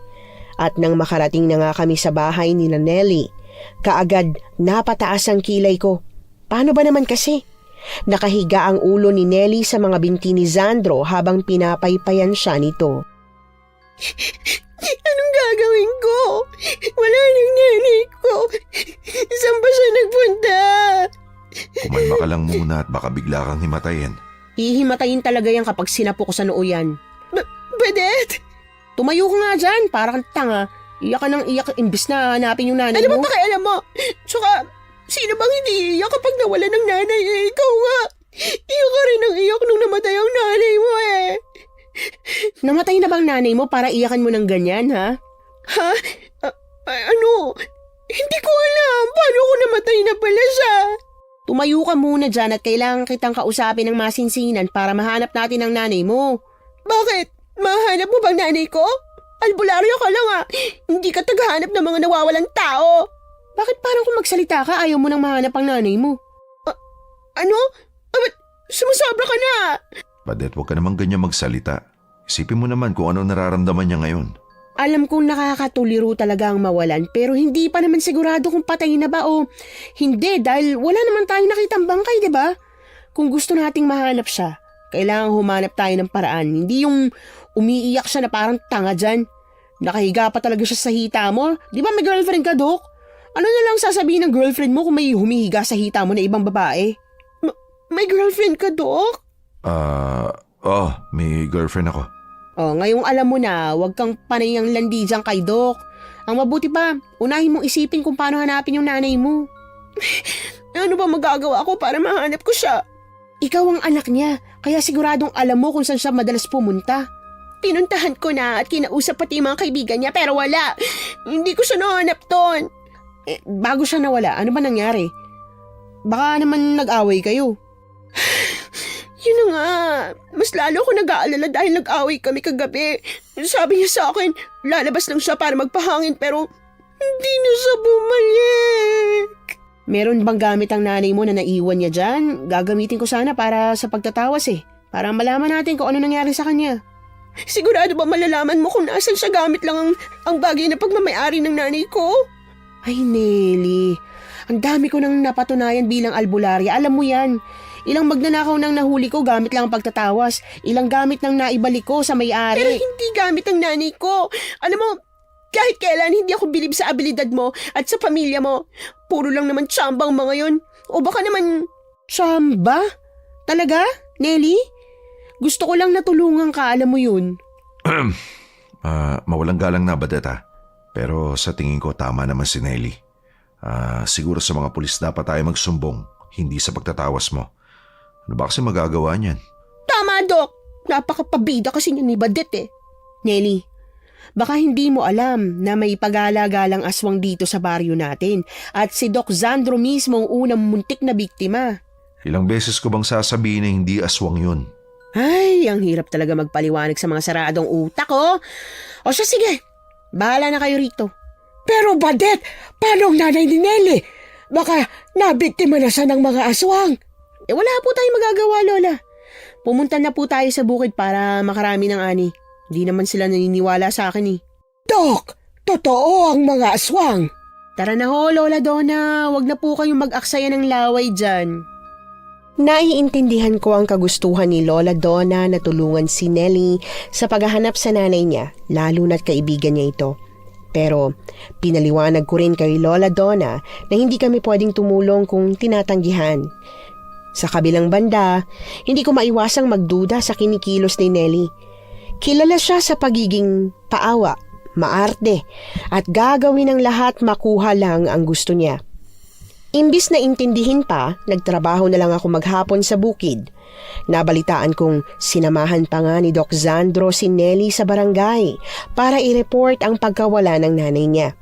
At nang makarating na nga kami sa bahay ni Nelly, kaagad napataas ang kilay ko. Paano ba naman kasi? Nakahiga ang ulo ni Nelly sa mga binti ni Zandro habang pinapaypayan siya nito. Anong gagawin ko? Wala nang nanay ko. Saan ba siya nagpunta? Kumalma ka lang muna at baka bigla kang himatayin. Hihimatayin talaga yan kapag sinapo ko sa noo yan. Badet! Tumayo ka nga dyan, parang tanga. Iyak ka ng iyak imbis na hanapin yung nanay mo. Ano ba pakialam mo? Tsaka, sino bang hindi iyak kapag nawala ng nanay Ikaw nga. Iyak ka rin ng iyak nung namatay ang nanay mo Namatay na bang nanay mo para iyakan mo ng ganyan, ha? Ha? Ano? Hindi ko alam. Paano ko namatay na pala siya? Tumayo ka muna dyan at kailangan kitang kausapin ng masinsinan para mahanap natin ang nanay mo. Bakit? Mahanap mo bang nanay ko? Albularyo ka lang Hindi ka tagahanap ng mga nawawalang tao. Bakit parang kung magsalita ka ayaw mo nang mahanap ang nanay mo? Ano? Ba't sumasobra ka na? Badet, huwag ka naman ganyan magsalita. Isipin mo naman kung ano nararamdaman niya ngayon. Alam kong nakakatuliro talaga ang mawalan pero hindi pa naman sigurado kung patay na ba o hindi dahil wala naman tayong nakitang bangkay, di ba? Kung gusto nating mahanap siya, kailangan humanap tayo ng paraan. Hindi yung umiiyak siya na parang tanga dyan. Nakahiga pa talaga siya sa hita mo. Di ba may girlfriend ka, Dok? Ano na lang sasabihin ng girlfriend mo kung may humihiga sa hita mo na ibang babae? May girlfriend ka, Dok? May girlfriend ako. Ngayong alam mo na, huwag kang panay ang landi dyan kay Doc. Ang mabuti pa, unahin mong isipin kung paano hanapin yung nanay mo. Ano ba magagawa ko para mahanap ko siya? Ikaw ang anak niya, kaya siguradong alam mo kung saan siya madalas pumunta. Pinuntahan ko na at kinausap pati yung mga kaibigan niya pero wala. Hindi ko siya nahanap doon. Bago siya nawala, ano ba nangyari? Baka naman nag-away kayo. Yun na nga, mas lalo ako nag-aalala dahil nag-away kami kagabi. Sabi niya sa akin, lalabas lang siya para magpahangin pero Hindi na siya bumalik. Meron bang gamit ang nanay mo na naiwan niya dyan? Gagamitin ko sana para sa pagtatawas para malaman natin kung ano nangyari sa kanya. Sigurado ba malalaman mo kung nasan siya gamit lang ang bagay na pagmamayari ng nanay ko? Ay, Nelly. Ang dami ko nang napatunayan bilang albularya. Alam mo yan. Ilang magnanakaw nang nahuli ko gamit lang ang pagtatawas. Ilang gamit nang naibalik ko sa may-ari. Pero hindi gamit ang nanay ko. Alam mo, kahit kailan hindi ako bilib sa abilidad mo at sa pamilya mo. Puro lang naman tsamba ang mga yon. O baka naman... Tsamba? Talaga, Nelly? Gusto ko lang natulungan ka, alam mo yun. Mawalang galang na, Badeta. Pero sa tingin ko tama naman si Nelly. Siguro sa mga pulis dapat tayo magsumbong, hindi sa pagtatawas mo. Ano ba kasi magagawa niyan? Tama, Dok. Napakapabida kasi niya ni Badet Nelly, baka hindi mo alam na may pag-alagalang aswang dito sa baryo natin at si Doc Zandro mismo ang unang muntik na biktima. Ilang beses ko bang sasabihin na hindi aswang yun? Ay, ang hirap talaga magpaliwanag sa mga saradong utak, O siya, sige. Bahala na kayo rito. Pero Badet, paano ang nanay ni Nelly? Baka nabiktima na siya ng mga aswang. Wala po tayong magagawa, Lola. Pumunta na po tayo sa bukid para makarami ng ani. Hindi naman sila naniniwala sa akin Dok, totoo ang mga aswang. Tara na ho, Lola Donna. Huwag na po kayong mag-aksaya ng laway dyan. Naiintindihan ko ang kagustuhan ni Lola Donna na tulungan si Nelly sa paghahanap sa nanay niya, lalo na't kaibigan niya ito. Pero pinaliwanag ko rin kay Lola Donna na hindi kami pwedeng tumulong kung tinatanggihan. Sa kabilang banda, hindi ko maiwasang magduda sa kinikilos ni Nelly. Kilala siya sa pagiging paawa, maarte, at gagawin ang lahat makuha lang ang gusto niya. Imbis na intindihin pa, nagtrabaho na lang ako maghapon sa bukid. Nabalitaan kong sinamahan pa nga ni Doc Zandro si Nelly sa barangay para i-report ang pagkawala ng nanay niya.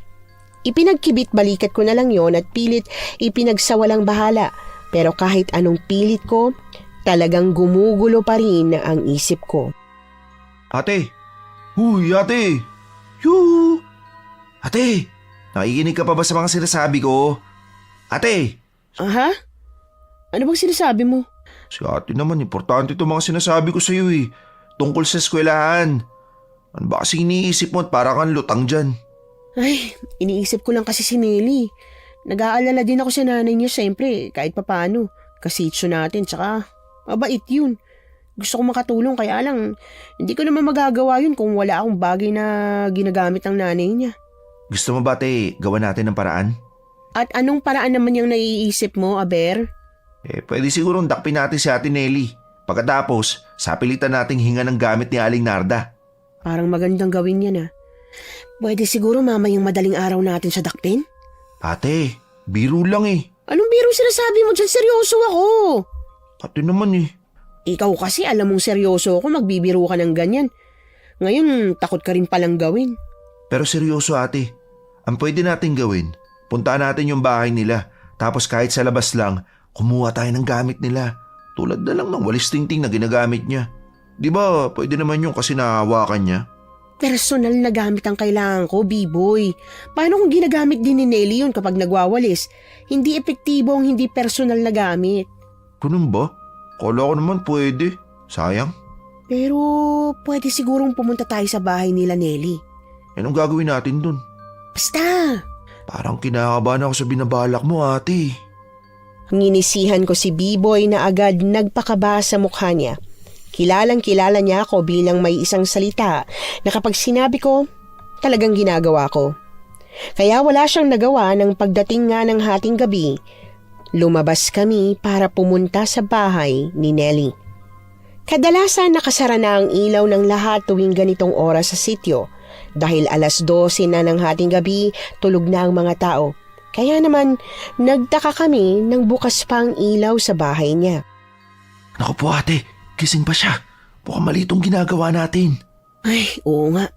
Ipinagkibit-balikat ko na lang yon at pilit ipinagsawalang bahala. Pero kahit anong pilit ko, talagang gumugulo pa rin ang isip ko. Ate! Huy, ate! Yoo! Ate! Nakikinig ka pa ba sa mga sinasabi ko? Ate! Aha? Ano bang sinasabi mo? Si ate naman, importante itong mga sinasabi ko sa iyo tungkol sa eskwelahan. Ano ba kasi iniisip mo at para kang lutang dyan? Ay, iniisip ko lang kasi si Nelly. Nag-aalala din ako sa nanay niya siyempre, kahit papano. Kasitso natin, tsaka mabait yun. Gusto ko makatulong kaya lang, hindi ko naman magagawa yun kung wala akong bagay na ginagamit ng nanay niya. Gusto mo ba ate, gawa natin ng paraan? At anong paraan naman yung naiisip mo, Aber? Pwede sigurong dakpin natin si ate Nelly. Pagkatapos, sapilitan nating hinga ng gamit ni Aling Narda. Parang magandang gawin yan Pwede siguro mamayang madaling araw natin sa dakpin? Ate, biro lang Anong biro sinasabi mo dyan? Seryoso ako. Ate naman Ikaw kasi alam mong seryoso ako, magbibiro ka ng ganyan. Ngayon, takot ka rin palang gawin. Pero seryoso ate, ang pwede natin gawin, puntaan natin yung bahay nila. Tapos kahit sa labas lang, kumuha tayo ng gamit nila. Tulad na lang ng walis tingting na ginagamit niya. Di ba, pwede naman yung kasi nahawakan niya. Personal na gamit ang kailangan ko, B-boy. Paano kung ginagamit din ni Nelly yun kapag nagwawalis? Hindi epektibo ang hindi personal na gamit. Ganun ba? Kala ko naman pwede. Sayang. Pero pwede sigurong pumunta tayo sa bahay nila Nelly. Anong gagawin natin dun? Basta! Parang kinakabahan ako sa binabalak mo ate. Nginisihan ko si B-boy na agad nagpakaba sa mukha niya. Kilalang-kilala niya ako bilang may isang salita na kapag sinabi ko, talagang ginagawa ko. Kaya wala siyang nagawa ng pagdating nga ng hating gabi. Lumabas kami para pumunta sa bahay ni Nelly. Kadalasan nakasara na ang ilaw ng lahat tuwing ganitong oras sa sityo. Dahil 12:00 na ng hating gabi, tulog na ang mga tao. Kaya naman, nagtaka kami nang bukas pa ang ilaw sa bahay niya. Naku po ate, gising pa siya. Mukhang mali itong ginagawa natin. Ay, oo nga.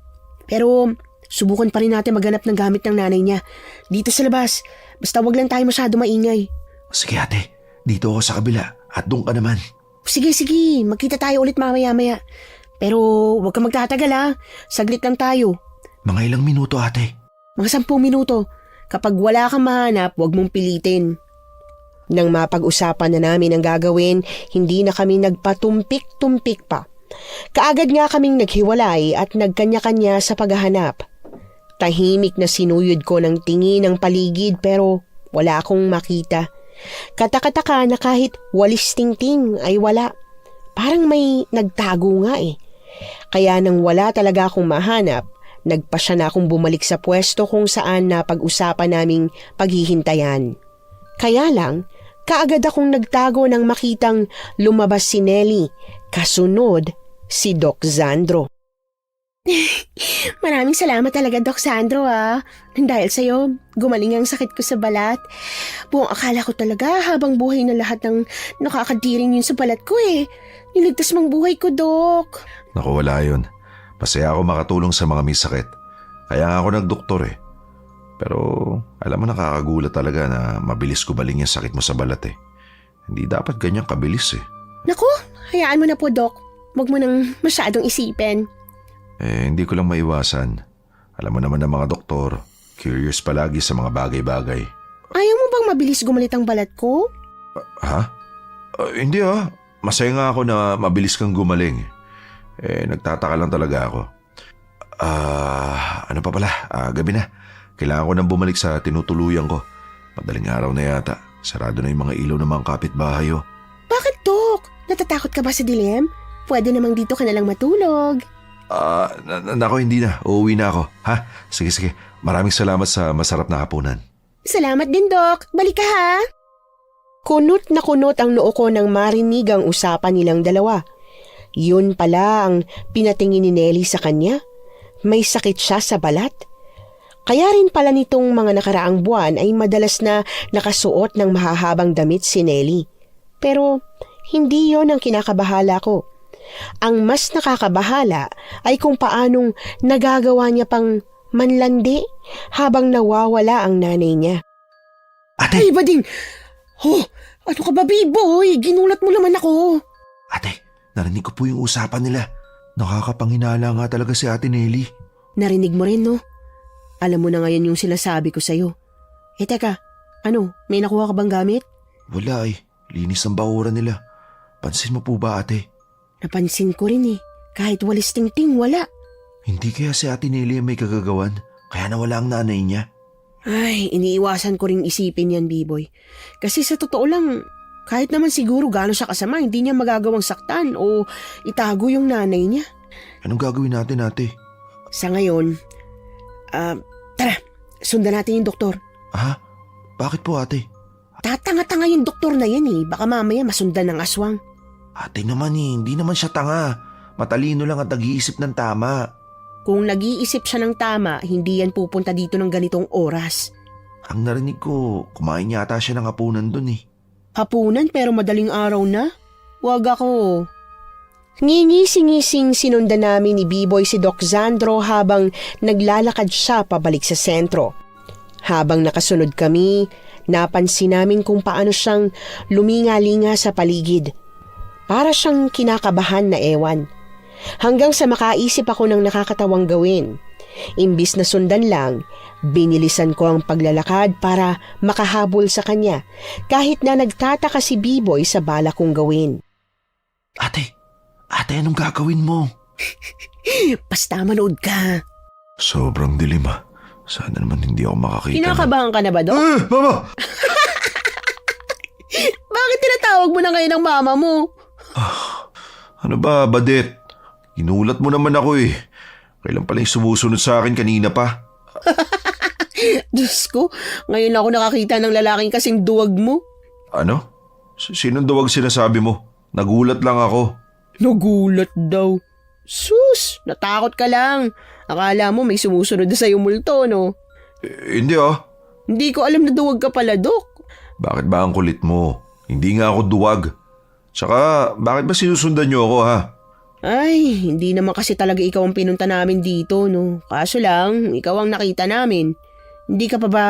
Pero subukan pa rin natin maghanap ng gamit ng nanay niya. Dito sa labas. Basta wag lang tayo masyado maingay. Sige ate, dito ako sa kabila at doon ka naman. Sige, magkita tayo ulit mamaya-maya. Pero wag kang magtatagal Saglit lang tayo. Mga ilang minuto ate. Mga 10 minuto. Kapag wala kang mahanap, huwag mong pilitin. Nang mapag-usapan na namin ang gagawin, hindi na kami nagpatumpik-tumpik pa. Kaagad nga kaming naghiwalay at nagkanya-kanya sa paghahanap. Tahimik na sinuyod ko ng tingin ang paligid pero wala akong makita. Katakataka na kahit walis tingting ay wala. Parang may nagtago nga eh. Kaya nang wala talaga akong mahanap, nagpasya na akong bumalik sa pwesto kung saan napag-usapan naming paghihintayan. Kaya lang, kaagad akong nagtago nang makitang lumabas si Nelly, kasunod si Doc Sandro. Maraming salamat talaga, Doc Sandro Dahil sa'yo, gumaling ang sakit ko sa balat. Buong akala ko talaga habang buhay na lahat ng nakakadiring yun sa balat ko eh. Niligtas mong buhay ko, Doc. Naku, wala yun. Masaya ako makatulong sa mga may sakit. Kaya nga ako nagdoktor eh. Pero alam mo, nakakagulat talaga na mabilis kumaling yung sakit mo sa balat eh. Hindi dapat ganyan kabilis eh. Naku, hayaan mo na po, Doc. Huwag mo nang masyadong isipin. Hindi ko lang maiwasan. Alam mo naman ng mga doktor, curious palagi sa mga bagay-bagay. Ayaw mo bang mabilis gumalit ang balat ko? Ha? Hindi Masaya nga ako na mabilis kang gumaling. Nagtataka lang talaga ako. Ano pa pala? Gabi na. Kailangan ko nang bumalik sa tinutuluyan ko. Madaling araw na yata. Sarado na yung mga ilaw ng mga kapitbahay. Bakit, Doc? Natatakot ka ba sa dilim? Pwede namang dito ka na lang matulog. Nako, hindi na. Uuwi na ako. Ha? Sige. Maraming salamat sa masarap na hapunan. Salamat din, Doc. Balik ka, ha? Kunot na kunot ang noo ko nang marinig ang usapan nilang dalawa. Yun pala ang pinatingin ni Nelly sa kanya. May sakit siya sa balat. Kaya rin pala nitong mga nakaraang buwan ay madalas na nakasuot ng mahahabang damit si Nelly. Pero hindi yon ang kinakabahala ko. Ang mas nakakabahala ay kung paanong nagagawa niya pang manlandi habang nawawala ang nanay niya. Ate! Ay, bading! Ano ka ba, Biboy? Ginulat mo naman ako. Ate, narinig ko po yung usapan nila. Nakakapanghinala nga talaga si Ate Nelly. Narinig mo rin, no? Alam mo na ngayon yung sinasabi ko sa'yo. Teka, may nakuha ka bang gamit? Wala eh. Linis ang bakuran nila. Pansin mo po ba, ate? Napansin ko rin eh. Kahit walis tingting, wala. Hindi kaya si Ate Nelly ang may kagagawan? Kaya nawala ang nanay niya? Ay, iniiwasan ko ring isipin yan, B-boy. Kasi sa totoo lang, kahit naman siguro gano'n siya kasama, hindi niya magagawang saktan o itago yung nanay niya. Anong gagawin natin, ate? Sa ngayon, tara, sundan natin yung doktor. Ha? Bakit po, ate? Tatanga-tanga yung doktor na yan eh. Baka mamaya masundan ng aswang. Ate naman hindi naman siya tanga. Matalino lang at nag-iisip ng tama. Kung nag-iisip siya ng tama, hindi yan pupunta dito ng ganitong oras. Ang narinig ko, kumain yata siya ng hapunan dun eh. Hapunan pero madaling araw na? Wag ako. Ngingising-ngising sinundan namin ni B-Boy si Doc Sandro habang naglalakad siya pabalik sa sentro. Habang nakasunod kami, napansin namin kung paano siyang luminga-linga sa paligid. Para siyang kinakabahan na ewan. Hanggang sa makaisip ako ng nakakatawang gawin. Imbis na sundan lang, binilisan ko ang paglalakad para makahabol sa kanya kahit na nagtataka si B-Boy sa bala kong gawin. Ate, anong gagawin mo? Basta manood ka. Sobrang dilim ah. Sana naman hindi ako makakita. Kinakabahan ka na ba, Doc? Mama! Bakit tinatawag mo na ngayon ng mama mo? Ano ba, Badet? Ginulat mo naman ako eh. Kailan pala yung sumusunod sa akin kanina pa? Diyos ko, ngayon ako nakakita ng lalaking kasing duwag mo. Ano? Sinong duwag sinasabi mo? Nagulat lang ako. Nagulat daw. Sus, natakot ka lang. Akala mo may sumusunod na sa'yo multo, no? Hindi ah. Hindi ko alam na duwag ka pala, Dok. Bakit ba ang kulit mo? Hindi nga ako duwag. Tsaka, bakit ba sinusundan niyo ako ha? Ay, hindi naman kasi talaga ikaw ang pinunta namin dito, no? Kaso lang, ikaw ang nakita namin. Hindi ka pa ba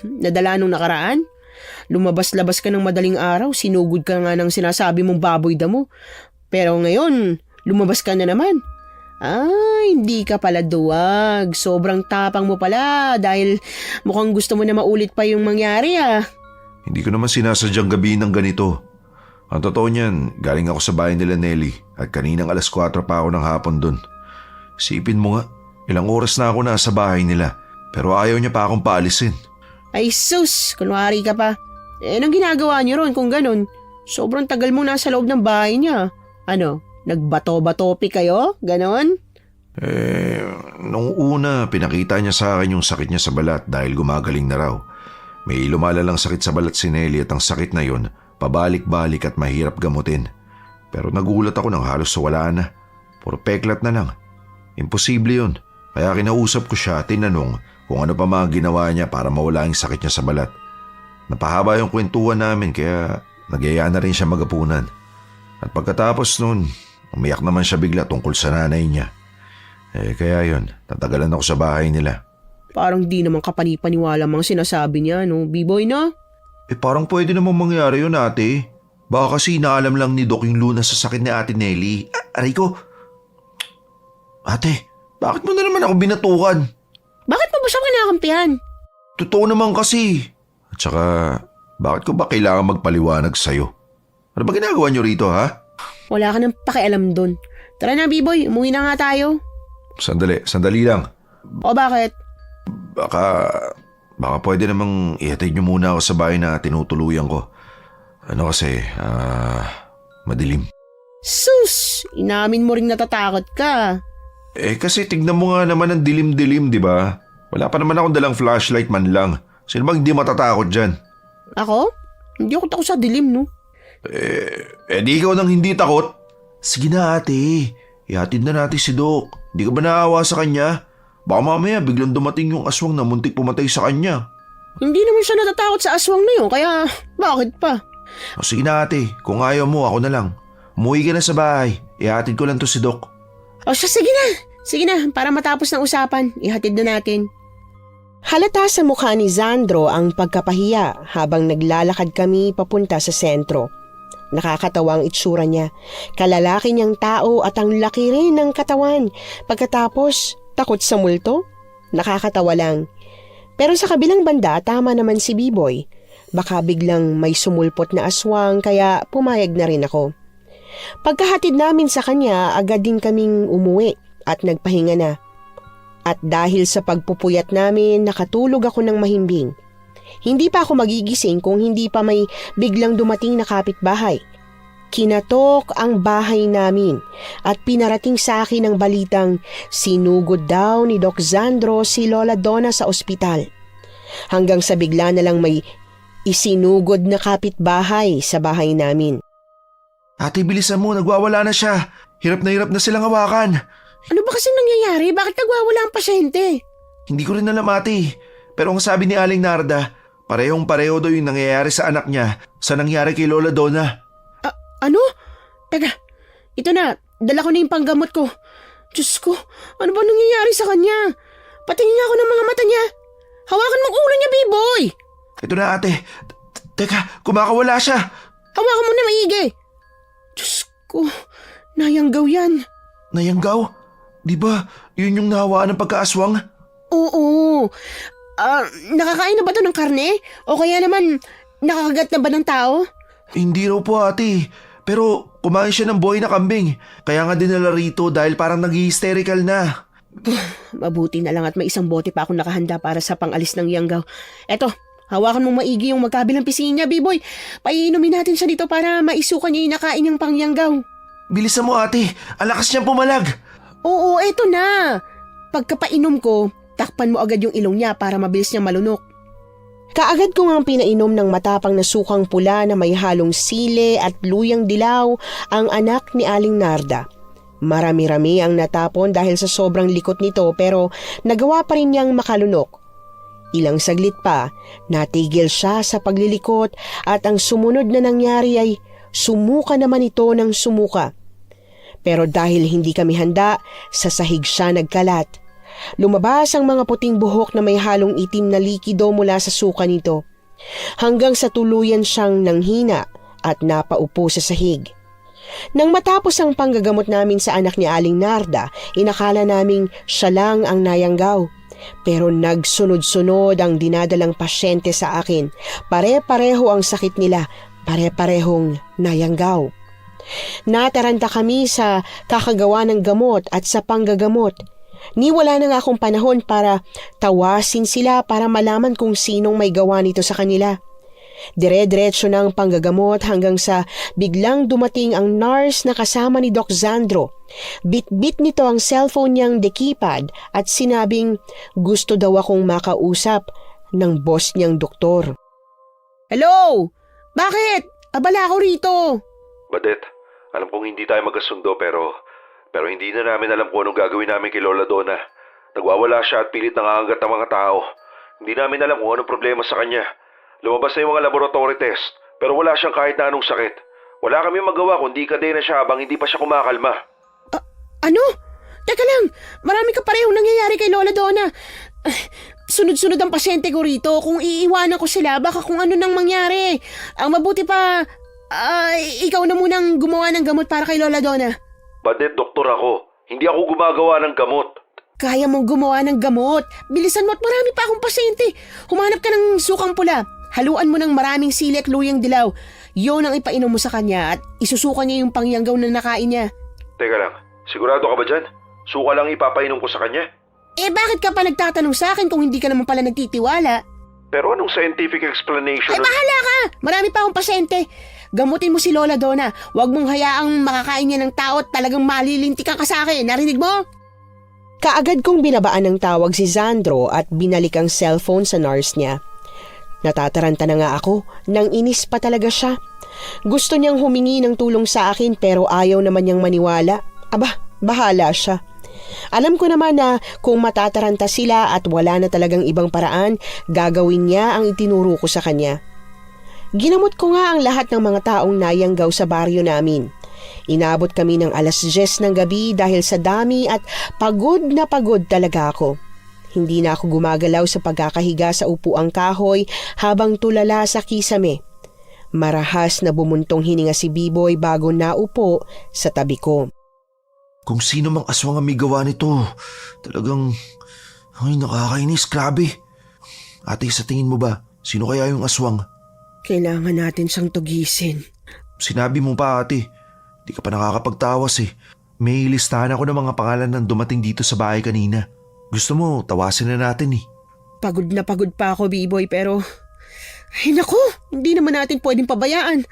nadala nung nakaraan? Lumabas-labas ka ng madaling araw, sinugod ka nga ng sinasabi mong baboy damo. Pero ngayon, lumabas ka na naman. Hindi ka pala duwag. Sobrang tapang mo pala dahil mukhang gusto mo na maulit pa yung mangyari ah. Hindi ko naman sinasadyang gabihin ng ganito. Ang totoo niyan, galing ako sa bahay nila Nelly at kaninang 4:00 pa ako ng hapon dun. Sipin mo nga, ilang oras na ako nasa bahay nila pero ayaw niya pa akong paalisin. Ay sus, kunwari ka pa. Anong ginagawa niyo ron kung ganun? Sobrang tagal mo nasa loob ng bahay niya. Ano, nagbato-batopi kayo? Ganon? Nung una, pinakita niya sa akin yung sakit niya sa balat dahil gumagaling na raw. May lumalalang sakit sa balat si Nelly at ang sakit na yon, pabalik-balik at mahirap gamutin. Pero nagulat ako nang halos wala na. Puro peklat na lang. Imposible yun. Kaya kinausap ko siya at tinanong kung ano pa mga ginawa niya para mawala yung sakit niya sa balat. Napahaba yung kwentuhan namin kaya nagyaya na rin siya magapunan. At pagkatapos nun, umiyak naman siya bigla tungkol sa nanay niya. Kaya yun, tatagalan ako sa bahay nila. Parang di naman kapani-paniwala mga sinasabi niya, no? B-boy, no? Parang pwede namang mangyari yun, ate. Baka kasi inaalam lang ni Doc yung lunas sa sakit ni Ate Nelly. Aray ko. Ate, bakit mo na naman ako binatukan? Bakit mo ba siya kinakampihan? Totoo naman kasi. At saka, bakit ko ba kailangan magpaliwanag sa'yo? Ano ba ginagawa niyo rito, ha? Wala ka nang pakialam dun. Tara na, B-boy. Umuwi na nga tayo. Sandali lang. O bakit? Baka pwede namang ihatid niyo muna ako sa bahay na tinutuluyan ko. Ano kasi, madilim. Sus! Inamin mo ring natatakot ka. Kasi tignan mo nga naman ang dilim-dilim, di ba? Wala pa naman akong dalang flashlight man lang. Sino bang hindi matatakot dyan? Ako? Hindi ako takot sa dilim, no? Di ikaw nang hindi takot? Sige na ate, ihatid na natin si Doc. Hindi ka ba naawa sa kanya? Baka mamaya biglang dumating yung aswang na muntik pumatay sa kanya. Hindi naman siya natatakot sa aswang na yun, kaya bakit pa? Sige na ate, kung ayaw mo ako na lang. Umuwi ka na sa bahay, ihatid ko lang to si Doc. Sige na. Sige na, para matapos ng usapan, ihatid na natin. Halata sa mukha ni Sandro ang pagkapahiya habang naglalakad kami papunta sa sentro. Nakakatawa ang itsura niya. Kalalaki niyang tao at ang laki rin ng katawan. Pagkatapos, takot sa multo? Nakakatawa lang. Pero sa kabilang banda, tama naman si B-boy. Baka biglang may sumulpot na aswang kaya pumayag na rin ako. Pagkahatid namin sa kanya, agad din kaming umuwi at nagpahinga na. At dahil sa pagpupuyat namin, nakatulog ako ng mahimbing. Hindi pa ako magigising kung hindi pa may biglang dumating na kapitbahay. Kinatok ang bahay namin at pinarating sa akin ang balitang sinugod daw ni Doc Sandro si Lola Donna sa ospital. Hanggang sa bigla na lang may isinugod na kapitbahay sa bahay namin. Ate, bilisan mo, nagwawala na siya. Hirap na silang hawakan. Ano ba kasing nangyayari? Bakit nagwawala ang pasyente? Hindi ko rin alam ate. Pero ang sabi ni Aling Narda, parehong-pareho daw yung nangyayari sa anak niya sa nangyari kay Lola Donna. Ano? Teka, ito na. Dala ko na yung panggamot ko. Diyos ko, ano ba nangyayari sa kanya? Patingin nga ako ng mga mata niya. Hawakan mong ulo niya, B-boy. Ito na ate. Teka, kumakawala siya. Hawakan mo na maigi. Diyos ko, nayanggaw yan. Nayanggaw? Di ba yun yung nahawaan ng pagkaaswang? Oo. Nakakain na ba ito ng karne? O kaya naman, nakakagat na ba ng tao? Hindi raw po ate. Pero kumain siya ng buhay na kambing. Kaya nga dinala rito dahil parang nag-hysterical na. Mabuti na lang at may isang bote pa akong nakahanda para sa pangalis ng yanggaw. Eto, hawakan mong maigi yung magkabilang pisngi niya, B-boy. Paiinumin natin siya dito para maisukan niya yung nakain niyang pangyanggaw. Bilisan mo ate, ang lakas niyang pumalag. Oo, eto na. Pagkapainom ko, takpan mo agad yung ilong niya para mabilis niyang malunok. Kaagad ko ngang pinainom ng matapang na sukang pula na may halong sili at luyang dilaw ang anak ni Aling Narda. Marami-rami ang natapon dahil sa sobrang likot nito pero nagawa pa rin niyang makalunok. Ilang saglit pa, natigil siya sa paglilikot at ang sumunod na nangyari ay sumuka naman ito ng sumuka. Pero dahil hindi kami handa, sa sahig siya nagkalat. Lumabas ang mga puting buhok na may halong itim na likido mula sa suka nito. Hanggang sa tuluyan siyang nanghina at napaupo sa sahig. Nang matapos ang panggagamot namin sa anak ni Aling Narda, inakala naming siya lang ang nayanggaw. Pero nagsunod-sunod ang dinadalang pasyente sa akin. Pare-pareho ang sakit nila, pare-parehong nayanggaw. Nataranta kami sa kakagawa ng gamot at sa panggagamot. Ni wala na nga akong panahon para tawasin sila para malaman kung sinong may gawa nito sa kanila. Dire-diretso na ang panggagamot hanggang sa biglang dumating ang nurse na kasama ni Doc Sandro. Bit-bit nito ang cellphone niyang dekipad at sinabing gusto daw akong makausap ng boss niyang doktor. Hello? Bakit? Abala ako rito. Badet, alam kong hindi tayo magkasundo pero hindi na namin alam kung anong gagawin namin kay Lola Donna. Nagwawala siya at pilit nangangagat ang mga tao. Hindi namin alam kung anong problema sa kanya. Lumabas na yung mga laboratory test, pero wala siyang kahit na anong sakit. Wala kami magawa kundi kadena siya habang hindi pa siya kumakalma. Ano? Teka lang, marami ka parehong nangyayari kay Lola Donna. Sunod-sunod ang pasyente ko rito. Kung iiwanan ko sila, baka kung ano nang mangyari. Ang mabuti pa, ikaw na munang gumawa ng gamot para kay Lola Donna. Badet, doktor ako. Hindi ako gumagawa ng gamot. Kaya mong gumawa ng gamot. Bilisan mo at marami pa akong pasyente. Humanap ka ng sukang pula. Haluan mo ng maraming sili at luyang dilaw. Yun ang ipainom mo sa kanya at isusuka niya yung pangyanggaw na nakain niya. Teka lang, sigurado ka ba dyan? Suka lang ipapainom ko sa kanya? Bakit ka pa nagtatanong sa akin kung hindi ka naman pala nagtitiwala? Pero anong scientific explanation? Bahala ka! Marami pa akong pasyente. Gamutin mo si Lola Donna. Huwag mong hayaang makakain niya ng tao at talagang malilintikan ka sa akin. Narinig mo? Kaagad kong binabaan ng tawag si Sandro at binalik ang cellphone sa nurse niya. Natataranta na nga ako, nang inis pa talaga siya. Gusto niyang humingi ng tulong sa akin pero ayaw naman niyang maniwala. Aba, bahala siya. Alam ko naman na kung matataranta sila at wala na talagang ibang paraan, gagawin niya ang itinuro ko sa kanya. Ginamot ko nga ang lahat ng mga taong nayanggaw sa baryo namin. Inabot kami ng 10:00 ng gabi dahil sa dami at pagod na pagod talaga ako. Hindi na ako gumagalaw sa pagkakahiga sa upuang kahoy habang tulala sa kisame. Marahas na bumuntong hininga si Biboy bago naupo sa tabi ko. Kung sino mang aswang ang may gawa nito, talagang, nakakainis, grabe. Ate, sa tingin mo ba, sino kaya yung aswang? Kailangan natin siyang tugisin. Sinabi mo pa, ate. Di ka pa nakakapagtawas eh. May listahan ako ng mga pangalan ng dumating dito sa bahay kanina. Gusto mo, tawasin na natin eh. Pagod na pagod pa ako, B-boy, pero... Ay naku, hindi naman natin pwedeng pabayaan.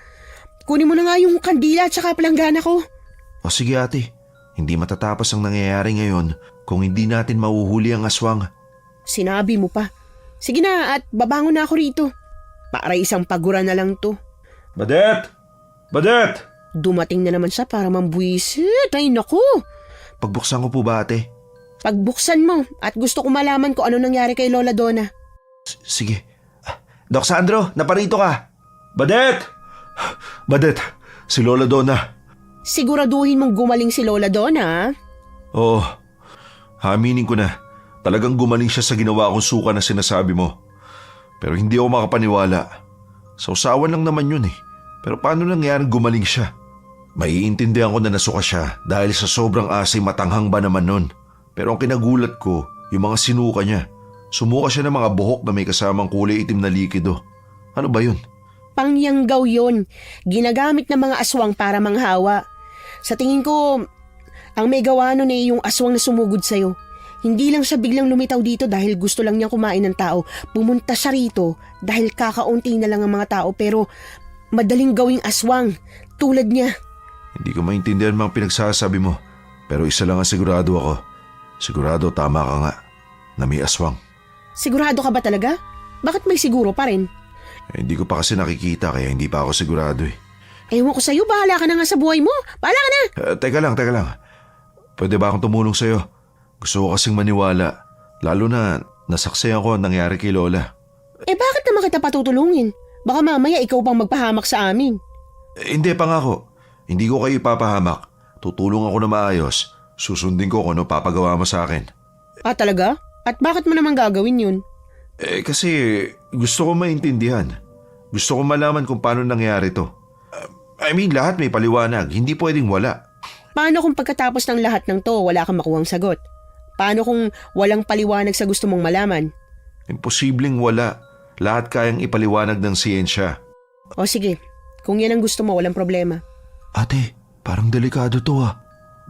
Kunin mo na nga yung kandila at saka palanggana ko. O sige ate, hindi matatapos ang nangyayari ngayon kung hindi natin mahuhuli ang aswang. Sinabi mo pa. Sige na at babangon na ako rito. Para isang pagura na lang to. Badet! Badet! Dumating na naman siya para mambuisit. Ay naku! Pagbuksan ko po ba ate? Pagbuksan mo at gusto ko malaman kung ano nangyari kay Lola Donna. Sige. Doc Sandro, naparito ka. Badet! Badet, si Lola Donna. Siguraduhin mong gumaling si Lola Donna, ha? Oo, aminin ko na. Talagang gumaling siya sa ginawa kong suka na sinasabi mo. Pero hindi ako makapaniwala. Sausawan lang naman yun eh. Pero paano nangyaring gumaling siya? Maiintindihan ko na nasuka siya dahil sa sobrang asim matanghang ba naman nun. Pero ang kinagulat ko, yung mga sinuka niya. Sumuka siya ng mga buhok na may kasamang kulay itim na likido. Ano ba yun? Pangyanggaw yun. Ginagamit ng mga aswang para manghawa. Sa tingin ko, ang may gawa nun yung aswang na sumugod sa'yo. Hindi lang siya biglang lumitaw dito dahil gusto lang niyang kumain ng tao. Pumunta siya rito dahil kakaunti na lang ang mga tao pero madaling gawing aswang tulad niya. Hindi ko maintindihan mga pinagsasabi mo. Pero isa lang ang sigurado ako. Sigurado tama ka nga na may aswang. Sigurado ka ba talaga? Bakit may siguro pa rin? Hindi ko pa kasi nakikita kaya hindi pa ako sigurado eh. Ewan ko sa'yo, bahala ka na nga sa buhay mo. Bahala ka na! Teka lang. Pwede ba akong tumulong sa'yo? Gusto ko kasing maniwala. Lalo na nasaksihan ko ang nangyari kay Lola. Bakit naman kita patutulungin? Baka mamaya ikaw pang magpahamak sa amin. Hindi, pangako. Hindi ko kayo ipapahamak. Tutulong ako na maayos. Susundin ko kung ano papagawa mo sa akin. Talaga? At bakit mo naman gagawin yun? Kasi gusto ko maintindihan. Gusto ko malaman kung paano nangyari to. I mean, lahat may paliwanag. Hindi pwedeng wala. Paano kung pagkatapos ng lahat ng to, wala kang makuhang sagot? Paano kung walang paliwanag sa gusto mong malaman? Imposibleng wala. Lahat kayang ipaliwanag ng siyensya. O sige, kung yan ang gusto mo, walang problema. Ate, parang delikado to ah.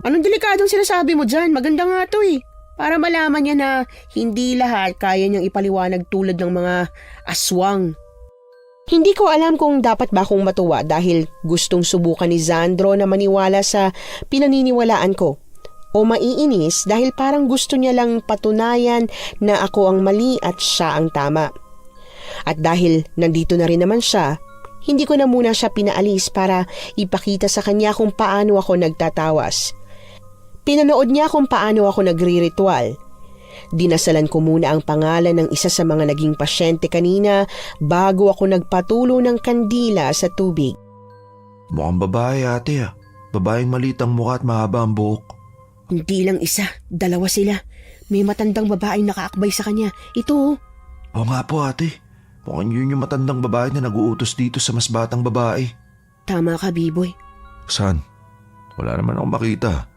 Anong delikadong sinasabi mo dyan? Maganda nga to eh. Para malaman niya na hindi lahat kaya niyang ipaliwanag tulad ng mga aswang. Hindi ko alam kung dapat ba akong matuwa dahil gustong subukan ni Sandro na maniwala sa pinaniniwalaan ko. O maiinis dahil parang gusto niya lang patunayan na ako ang mali at siya ang tama. At dahil nandito na rin naman siya, hindi ko na muna siya pinaalis para ipakita sa kanya kung paano ako nagtatawas. Pinanood niya kung paano ako nagri-ritual. Dinasalan ko muna ang pangalan ng isa sa mga naging pasyente kanina bago ako nagpatulo ng kandila sa tubig. Mukhang babae ate ah. Babaeng maliit ang mukha at mahaba ang buhok. Hindi lang isa, dalawa sila. May matandang babaeng nakaakbay sa kanya. Ito oh. Oo nga po ate. Mukhang yun yung matandang babae na nag-uutos dito sa mas batang babae. Tama ka, B-boy. Saan? Wala naman akong makita.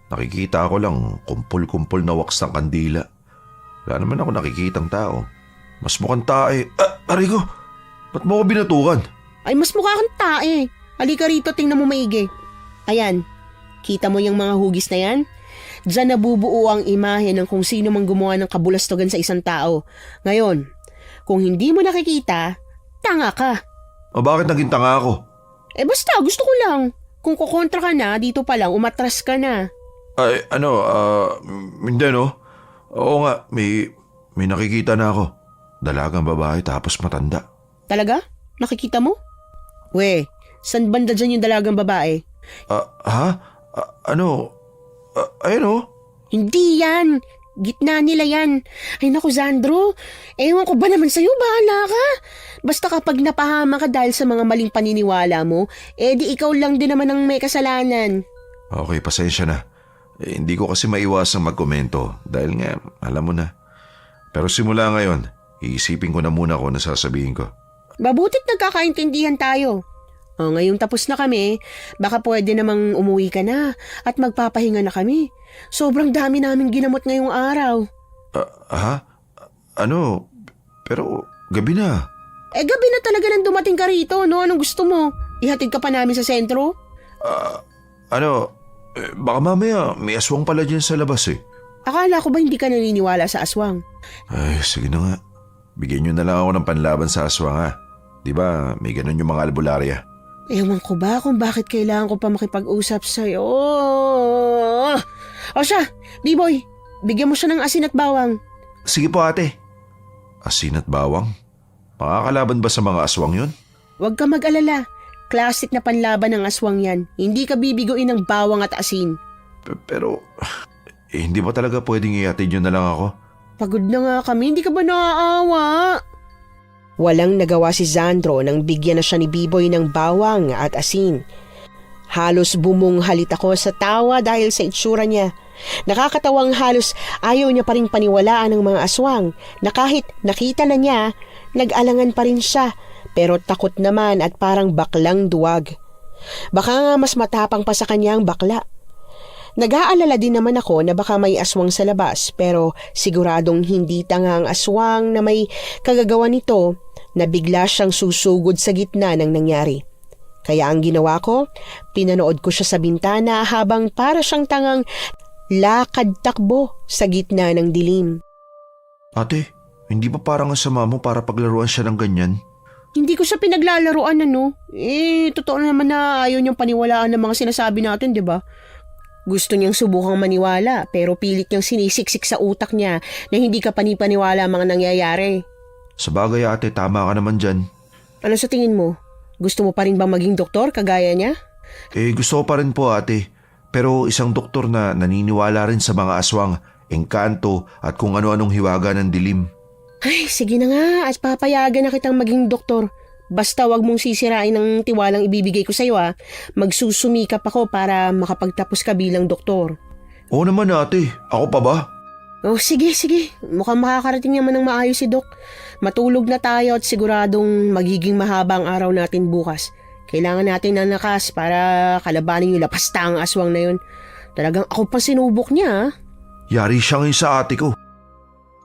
Nakikita ako lang kumpul-kumpul na wax ng kandila. Wala naman ako nakikitang tao. Mas mukhang tae. Aray ko! Ba't mo ako binatukan? Ay, mas mukha kang tae. Halika rito, tingnan mo maigi. Ayan, kita mo yung mga hugis na yan? Diyan nabubuo ang imahe ng kung sino mang gumawa ng kabulastugan sa isang tao. Ngayon, kung hindi mo nakikita, tanga ka. O bakit naging tanga ako? Eh basta, gusto ko lang. Kung kukontra ka na, dito pa lang, umatras ka na. Ay, hindi no? Oo nga, may nakikita na ako. Dalagang babae tapos matanda. Talaga? Nakikita mo? We, saan banda dyan yung dalagang babae? Ayun oh. Hindi yan. Gitna nila yan. Ay naku, Sandro. Ewan ko ba naman sa'yo, bahala ka. Basta kapag napahama ka dahil sa mga maling paniniwala mo, di ikaw lang din naman ang may kasalanan. Okay, pasensya na. Hindi ko kasi maiwasang magkomento dahil nga, alam mo na. Pero simula ngayon, iisipin ko na muna kung ano sasabihin ko. Mabutit nagkakaintindihan tayo. O, ngayong tapos na kami, baka pwede namang umuwi ka na at magpapahinga na kami. Sobrang dami namin ginamot ngayong araw. Pero gabi na. Gabi na talaga nang dumating ka rito, no? Anong gusto mo? Ihatid ka pa namin sa sentro? Baka mamaya may aswang pala dyan sa labas eh. Akala ko ba hindi ka naniniwala sa aswang? Ay, sige na nga. Bigyan nyo na lang ako ng panlaban sa aswang ha. Diba, may ganun yung mga albularya. Ewan ko ba kung bakit kailangan ko pa makipag-usap sa'yo. O siya, B-boy, bigyan mo siya ng asin at bawang. Sige po ate. Asin at bawang? Makakalaban ba sa mga aswang yun? Huwag ka mag-alala. Classic na panlaban ng aswang yan. Hindi ka bibiguin ng bawang at asin. Pero, hindi ba talaga pwedeng ihatid nyo na lang ako? Pagod na nga kami, hindi ka ba naaawa? Walang nagawa si Sandro nang bigyan na siya ni B-boy ng bawang at asin. Halos bumunghalit ako sa tawa dahil sa itsura niya. Nakakatawang halos ayaw niya pa rin paniwalaan ng mga aswang na kahit nakita na niya, nag-alangan pa rin siya pero takot naman at parang baklang duwag. Baka nga mas matapang pa sa kanya ang bakla. Nag-aalala din naman ako na baka may aswang sa labas pero siguradong hindi tanga ang aswang na may kagagawa nito na bigla siyang susugod sa gitna ng nangyari. Kaya ang ginawa ko, pinanood ko siya sa bintana habang para siyang tangang lakad-takbo sa gitna ng dilim. Ate, hindi ba parang ang sama mo para paglaruan siya ng ganyan? Hindi ko siya pinaglalaroan totoo naman na ayaw niyang paniwalaan ng mga sinasabi natin, di ba? Gusto niyang subukang maniwala pero pilit niyang sinisiksik sa utak niya na hindi ka panipaniwala ang mga nangyayari. Sabagay ate, tama ka naman dyan. Ano sa tingin mo? Gusto mo pa rin bang maging doktor kagaya niya? Gusto ko pa rin po ate. Pero isang doktor na naniniwala rin sa mga aswang, engkanto at kung ano-anong hiwaga ng dilim. Ay, sige na nga at papayagan na kitang maging doktor. Basta wag mong sisirain ang tiwalang ibibigay ko sa'yo Magsusumikap ako para makapagtapos ka bilang doktor. Oo naman ate, ako pa ba? Oh, sige. Mukhang makakarating naman ng maayos si Doc. Matulog na tayo at siguradong magiging mahaba ang araw natin bukas. Kailangan natin ng lakas para kalabanin yung lapastang aswang na yun. Talagang ako pa sinubok niya. Yari siya ngayon sa ate ko.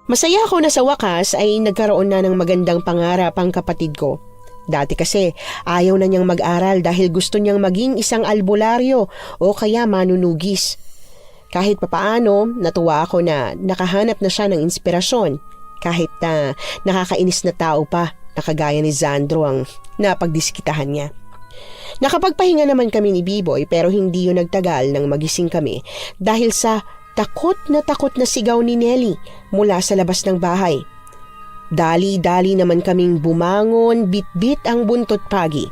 Masaya ako na sa wakas ay nagkaroon na ng magandang pangarap ang kapatid ko. Dati kasi ayaw na niyang mag-aral dahil gusto niyang maging isang albularyo o kaya manunugis. Kahit papaano, natuwa ako na nakahanap na siya ng inspirasyon kahit na nakakainis na tao pa na kagaya ni Zandro ang napagdiskitahan niya. Nakapagpahinga naman kami ni B-Boy pero hindi yun nagtagal nang magising kami dahil sa takot na sigaw ni Nelly mula sa labas ng bahay. Dali-dali naman kaming bumangon, bit-bit ang buntot pagi.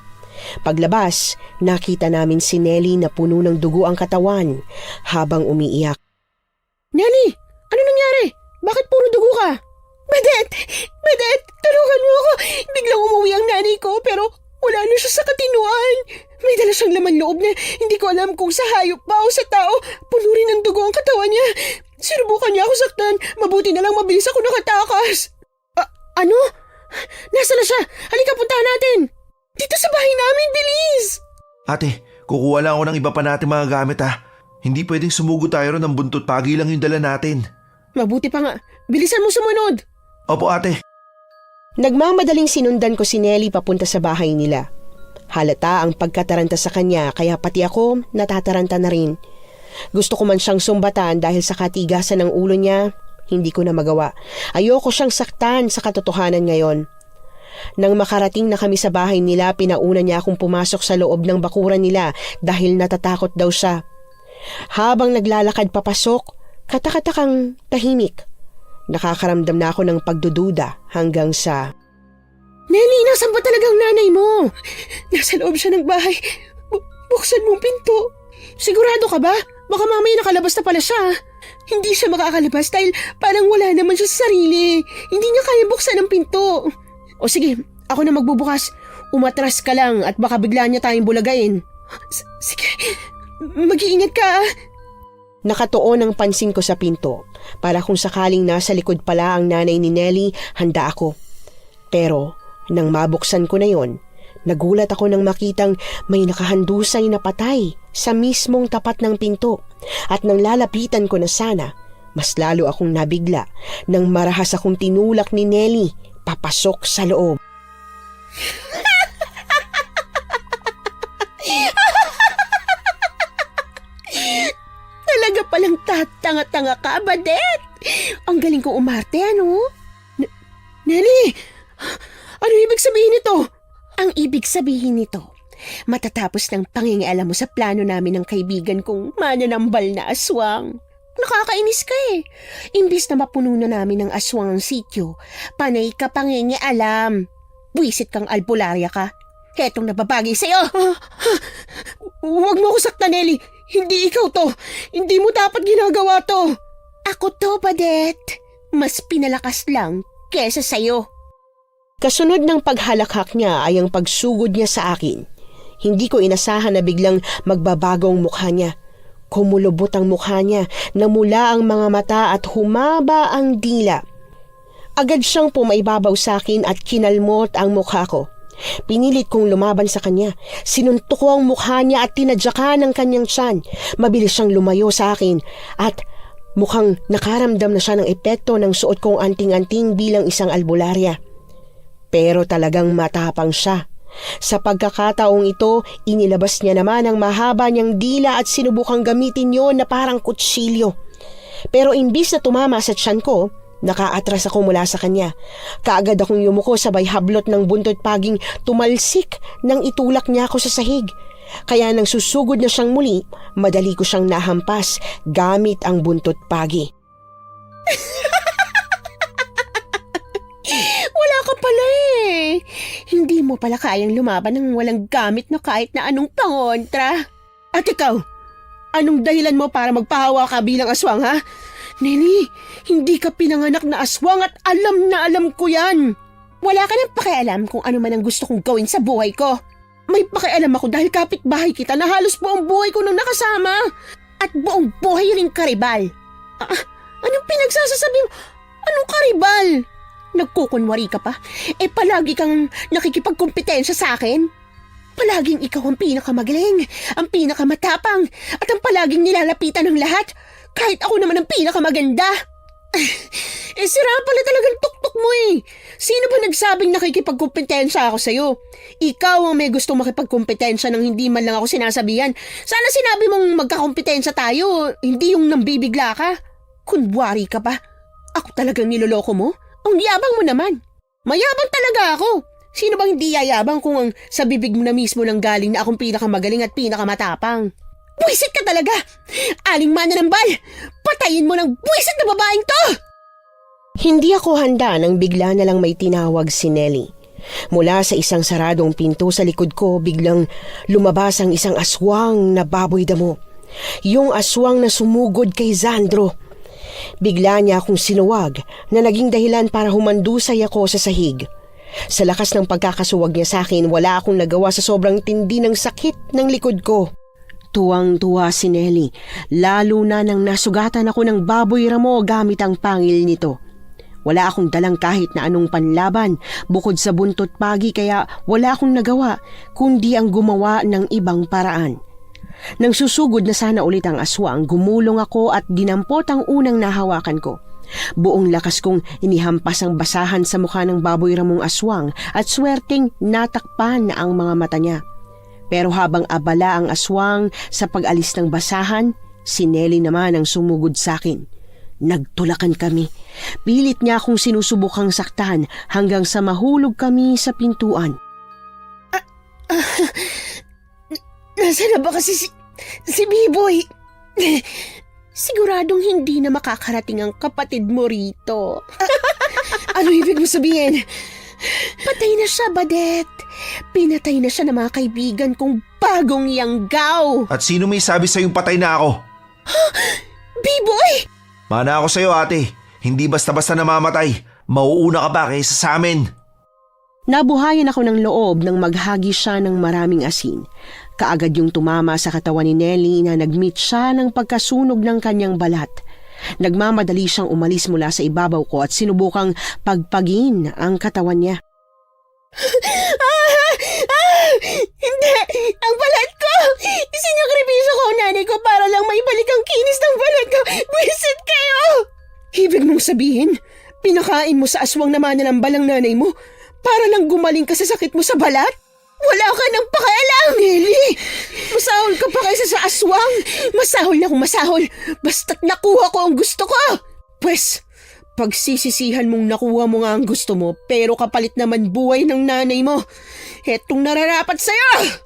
Paglabas, nakita namin si Nelly na puno ng dugo ang katawan habang umiiyak. Nelly, ano nangyari? Bakit puro dugo ka? Badet, tulungan mo ako. Biglang umuwi ang nanay ko pero wala na siya sa katinuan. May dala siyang laman loob na hindi ko alam kung sa hayop ba o sa tao. Puno rin ng dugo ang katawan niya. Sinubukan niya ako saktan. Mabuti na lang mabilis ako nakatakas. Ano? Nasa na siya? Halika, puntahan natin. Dito sa bahay namin, bilis! Ate, kukuha lang ako ng iba pa natin mga gamit ha. Hindi pwedeng sumugo tayo ron ng buntot pagi lang yung dala natin. Mabuti pa nga. Bilisan mo sumunod. Opo ate. Nagmamadaling sinundan ko si Nelly papunta sa bahay nila. Halata ang pagkataranta sa kanya kaya pati ako natataranta na rin. Gusto ko man siyang sumbatan dahil sa katigasan ng ulo niya, hindi ko na magawa. Ayoko siyang saktan sa katotohanan ngayon. Nang makarating na kami sa bahay nila, pinauna niya akong pumasok sa loob ng bakuran nila dahil natatakot daw siya. Habang naglalakad papasok, katakatakang tahimik. Nakakaramdam na ako ng pagdududa hanggang sa... Nelly, nasan ba talagang nanay mo? Nasa loob siya ng bahay. Buksan mong pinto. Sigurado ka ba? Baka mamaya nakalabas na pala siya. Hindi siya makakalabas dahil parang wala naman siya sa sarili. Hindi niya kaya buksan ang pinto. O sige, ako na magbubukas. Umatras ka lang at baka bigla niya tayong bulagain. Sige, mag-iingat ka. Nakatuon ang pansin ko sa pinto para kung sakaling nasa likod pala ang nanay ni Nelly, handa ako. Pero nang mabuksan ko na yon, nagulat ako nang makitang may nakahandusay na patay sa mismong tapat ng pinto at nang lalapitan ko na sana, mas lalo akong nabigla nang marahas akong tinulak ni Nelly papasok sa loob. Talaga palang tatanga-tanga ka, Badet. Ang galing kong umarte, ano? Nelly, ano ibig sabihin nito? Ang ibig sabihin nito, matatapos ng pangingialam mo sa plano namin ng kaibigan kong mananambal na aswang. Nakakainis ka eh. Imbis na mapuno na namin ng aswang ang sityo, panay ka pangingialam. Buwisit kang albularya ka. Hetong nababagay sa'yo. Huwag mo ko saktan, Nelly. Hindi ikaw to. Hindi mo dapat ginagawa to. Ako to, Badet. Mas pinalakas lang kesa sa'yo. Kasunod ng paghalakhak niya ay ang pagsugod niya sa akin. Hindi ko inasahan na biglang magbabago ang mukha niya. Kumulubot ang mukha niya, namula ang mga mata at humaba ang dila. Agad siyang pumaibabaw sa akin at kinalmot ang mukha ko. Pinilit kong lumaban sa kanya. Sinuntok ko ang mukha niya at tinadyakan ang kanyang tiyan. Mabilis siyang lumayo sa akin at mukhang nakaramdam na siya ng epekto ng suot kong anting-anting bilang isang albularya. Pero talagang matapang siya. Sa pagkakataong ito, inilabas niya naman ang mahaba niyang dila at sinubukang gamitin yon na parang kutsilyo. Pero imbis na tumama sa tiyan ko, nakaatras ako mula sa kanya. Kaagad akong yumuko sabay hablot ng buntot paging tumalsik nang itulak niya ako sa sahig. Kaya nang susugod na siyang muli, madali ko siyang nahampas gamit ang buntot pagi. Wala ka pala eh. Hindi mo pala kayang lumaban ng walang gamit na kahit na anong pangontra. At ikaw, anong dahilan mo para magpahawa ka bilang aswang, ha? Nelly, hindi ka pinanganak na aswang at alam na alam ko yan. Wala ka nang pakialam kung ano man ang gusto kong gawin sa buhay ko. May pakialam ako dahil kapitbahay kita na halos buong buhay ko nung nakasama. At buong buhay ring karibal. Anong pinagsasasabi mo? Anong karibal? Nagkukunwari ka pa? Palagi kang nakikipagkumpetensya sa akin? Palaging ikaw ang pinakamagaling, ang pinakamatapang, at ang palaging nilalapitan ng lahat, kahit ako naman ang pinakamaganda. Sira pala talagang tuktok mo eh. Sino ba nagsabing nakikipagkumpetensya ako sa'yo? Ikaw ang may gustong makipagkumpetensya nang hindi man lang ako sinasabihan. Sana sinabi mong magkakumpetensya tayo, hindi yung nambibigla ka. Kunwari ka pa. Ako talagang niloloko mo? Ang yabang mo naman. Mayabang talaga ako. Sino bang hindi yayabang kung ang sa bibig mo na mismo nang galing na akong pinakamagaling at pinakamatapang? Buwisit ka talaga! Aling mananambal! Patayin mo ng buwisit na babaeng to! Hindi ako handa nang bigla na lang may tinawag si Nelly. Mula sa isang saradong pinto sa likod ko, biglang lumabas ang isang aswang na baboy damo. Yung aswang na sumugod kay Sandro. Bigla niya akong sinuwag na naging dahilan para humandusay ako sa sahig. Sa lakas ng pagkakasuwag niya sa akin, wala akong nagawa sa sobrang tindi ng sakit ng likod ko. Tuwang-tuwa si Nelly, lalo na nang nasugatan ako ng baboy ramo gamit ang pangil nito. Wala akong dalang kahit na anong panlaban bukod sa buntot pagi, kaya wala akong nagawa kundi ang gumawa ng ibang paraan. Nang susugod na sana ulit ang aswang, gumulong ako at dinampot ang unang nahawakan ko. Buong lakas kong inihampas ang basahan sa mukha ng baboy ramong aswang at swerteng natakpan na ang mga mata niya. Pero habang abala ang aswang sa pag-alis ng basahan, si Nelly naman ang sumugod sa akin. Nagtulakan kami. Pilit niya akong sinusubukang saktan hanggang sa mahulog kami sa pintuan. Nasaan na ba kasi si Biboy? Siguradong hindi na makakarating ang kapatid mo rito. Ano ibig mo sabihin? Patay na siya, Badet. Pinatay na siya ng mga kaibigan kong bagong yanggaw. At sino may sabi sa'yong patay na ako? Biboy! Mana ako sa'yo, ate. Hindi basta-basta namamatay. Mauuna ka pa kaysa sa amin. Nabuhayan ako ng loob nang maghagi siya ng maraming asin. Kaagad yung tumama sa katawan ni Nelly na nagmeet siya ng pagkasunog ng kanyang balat. Nagmamadali siyang umalis mula sa ibabaw ko at sinubukang pagpagin ang katawan niya. Hindi! Ang balat ko! Sinakripisyo ko ang nanay ko para lang maibalik ang kinis ng balat ko. Buisit kayo! Ibig mong sabihin, pinakain mo sa aswang na mananambal ang nanay mo para lang gumaling ka sa sakit mo sa balat? Wala ka nang pakialam, Nelly! Masahol ka pa kaysa sa aswang! Masahol na kung masahol! Basta't nakuha ko ang gusto ko! Pwes, pagsisisihan mong nakuha mo nga ang gusto mo, pero kapalit naman buhay ng nanay mo. Etong nararapat sa'yo!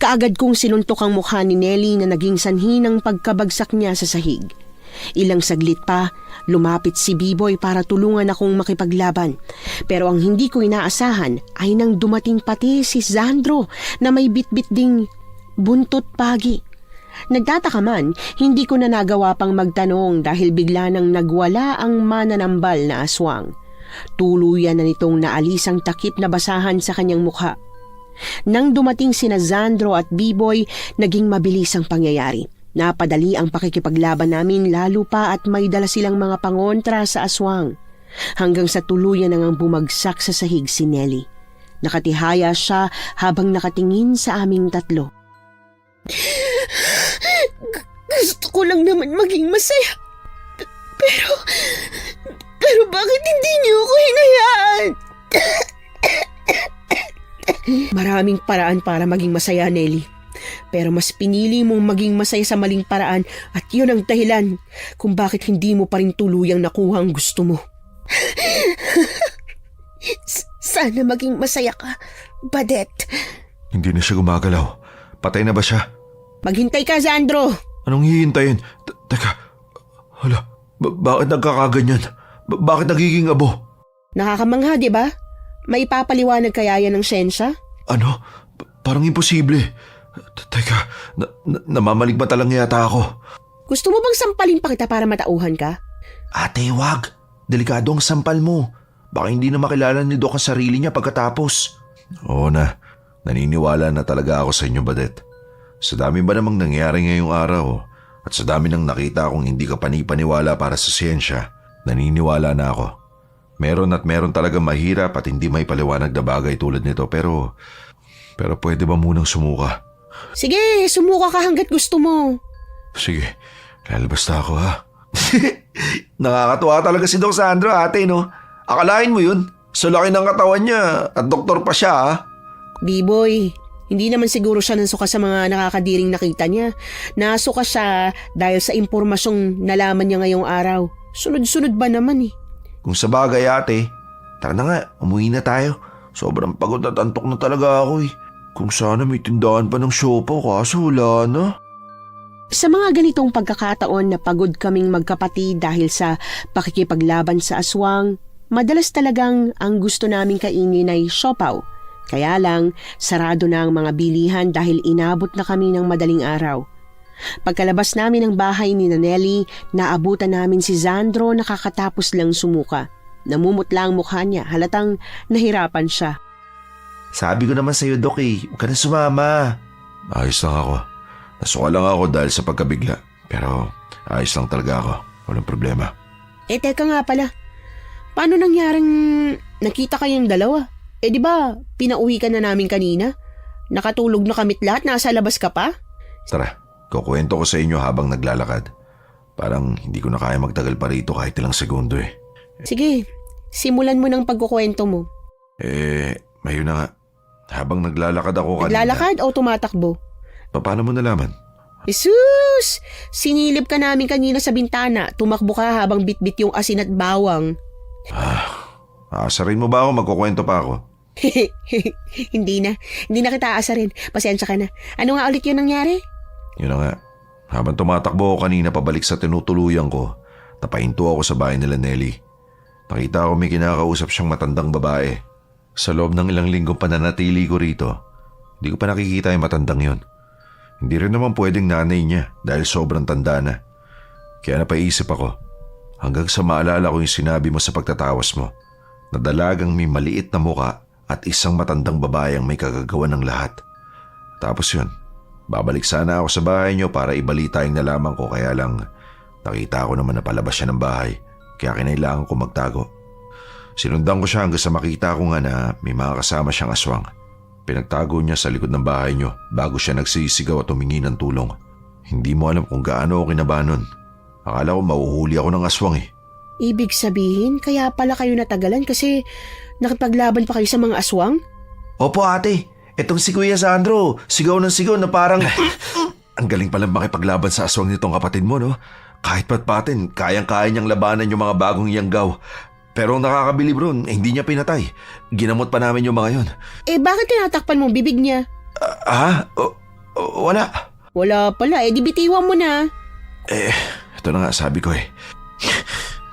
Kaagad kong sinuntok ang mukha ni Nelly na naging sanhi ng pagkabagsak niya sa sahig. Ilang saglit pa, lumapit si Biboy para tulungan akong makipaglaban. Pero ang hindi ko inaasahan ay nang dumating pati si Sandro na may bitbit ding buntot pagi. Nagtataka man, hindi ko na nagawa pang magtanong dahil bigla nang nagwala ang mananambal na aswang. Tuluyan na nitong naalis ang takip na basahan sa kanyang mukha. Nang dumating sina Sandro at Biboy, naging mabilis ang pangyayari. Napadali ang pakikipaglaban namin lalo pa at may dala silang mga pangontra sa aswang. Hanggang sa tuluyan nang bumagsak sa sahig si Nelly. Nakatihaya siya habang nakatingin sa aming tatlo. Gusto ko lang naman maging masaya. Pero bakit hindi niyo ako hinayaan? Maraming paraan para maging masaya, Nelly. Pero mas pinili mong maging masaya sa maling paraan at yun ang dahilan kung bakit hindi mo pa rin tuluyang nakuha ang gusto mo. Sana maging masaya ka, Badet. Hindi na siya gumagalaw. Patay na ba siya? Maghintay ka, Sandro. Anong hihintayin? Teka, hala, bakit nagkakaganyan? Bakit nagiging abo? Nakakamangha, di ba? May papaliwanag kaya yan ng siyensya? Ano? Parang imposible. Teka, namamaligmata lang yata ako. Gusto mo bang sampalin pa kita para matauhan ka? Ate, wag. Delikado ang sampal mo. Baka hindi na makilala ni Doc ang sarili niya pagkatapos. Oo na. Naniniwala na talaga ako sa inyo, Badet. Sa dami ba namang nangyari ngayong araw at sa dami nang nakita akong hindi ka panipaniwala para sa siyensya, naniniwala na ako. Meron talagang mahirap at hindi may paliwanag na bagay tulad nito, pero Pero pwede ba munang sumuka? Sige, sumuka ka hanggat gusto mo. Sige, lalabas na ako ha. Nakakatuwa talaga si Doc Sandro, ate, no? Akalain mo yun? Sa laki ng katawan niya at doktor pa siya, ha? B-boy, hindi naman siguro siya nasuka sa mga nakakadiring nakita niya. Nasuka siya dahil sa impormasyong nalaman niya ngayong araw. Sunod-sunod ba naman eh? Kung sa bagay, ate, tara na nga, umuwi na tayo. Sobrang pagod at antok na talaga ako eh. Kung sana may tindahan pa ng siopaw, kaso wala na. Sa mga ganitong pagkakataon na pagod kaming magkapatid dahil sa pakikipaglaban sa aswang, madalas talagang ang gusto naming kainin ay siopaw. Kaya lang, sarado na ang mga bilihan dahil inabot na kami ng madaling araw. Pagkalabas namin ng bahay ni Nelly, naabutan namin si Sandro na kakatapos lang sumuka. Namumutla ang mukha niya, halatang nahirapan siya. Sabi ko naman sa'yo, Doc, huwag ka na sumama. Ayos lang ako. Nasuka lang ako dahil sa pagkabigla. Pero ayos lang talaga ako. Walang problema. Eh teka nga pala, paano nangyaring nakita kayong dalawa? Eh di ba pinauwi ka na namin kanina? Nakatulog na kamit lahat, nasa labas ka pa? Tara, kukwento ko sa inyo habang naglalakad. Parang hindi ko na kaya magtagal pa rito kahit ilang segundo eh. Sige, simulan mo ng pagkukwento mo. Mayroon na nga. Habang naglalakad ako kanina. Naglalakad o tumatakbo? Paano mo nalaman? Jesus! Sinilip ka namin kanina sa bintana. Tumakbo ka habang bitbit yung asin at bawang. Aasarin mo ba ako? Magkukwento pa ako. Hindi na kita aasarin. Pasensya ka na. Ano nga ulit yun nangyari? Yun na nga. Habang tumatakbo ako kanina pabalik sa tinutuluyan ko, napahinto ako sa bahay nila Nelly. Nakita ko may kinakausap siyang matandang babae. Sa loob ng ilang linggong pananatili ko rito, hindi ko pa nakikita yung matandang yon. Hindi rin naman pwedeng nanay niya dahil sobrang tanda na. Kaya napaisip ako, hanggang sa maalala ko yung sinabi mo sa pagtatawas mo, na dalagang may maliit na muka at isang matandang babae ang may kagagawa ng lahat. Tapos yun, babalik sana ako sa bahay niyo para ibalita yung nalaman ko, kaya lang nakita ko naman na palabas siya ng bahay, kaya kinailangan ko magtago. Sinundan ko siya hanggang sa makita ko nga na may mga kasama siyang aswang. Pinagtago niya sa likod ng bahay niyo bago siya nagsisigaw at humingi ng tulong. Hindi mo alam kung gaano ako kinabahan nun. Akala ko mauhuli ako ng aswang eh. Ibig sabihin, kaya pala kayo natagalan kasi nakipaglaban pa kayo sa mga aswang? Opo ate, etong si Kuya Sandro, sigaw ng sigaw na parang... Ang galing palang makipaglaban sa aswang nitong kapatid mo, no? Kahit patpatin, kayang-kaya niyang labanan yung mga bagong yanggaw. Pero ang nakakabilib ron, hindi niya pinatay. Ginamot pa namin yung mga yon. Eh bakit tinatakpan mo bibig niya? Wala. Wala pala, di bitiwan mo na. Ito na nga sabi ko eh.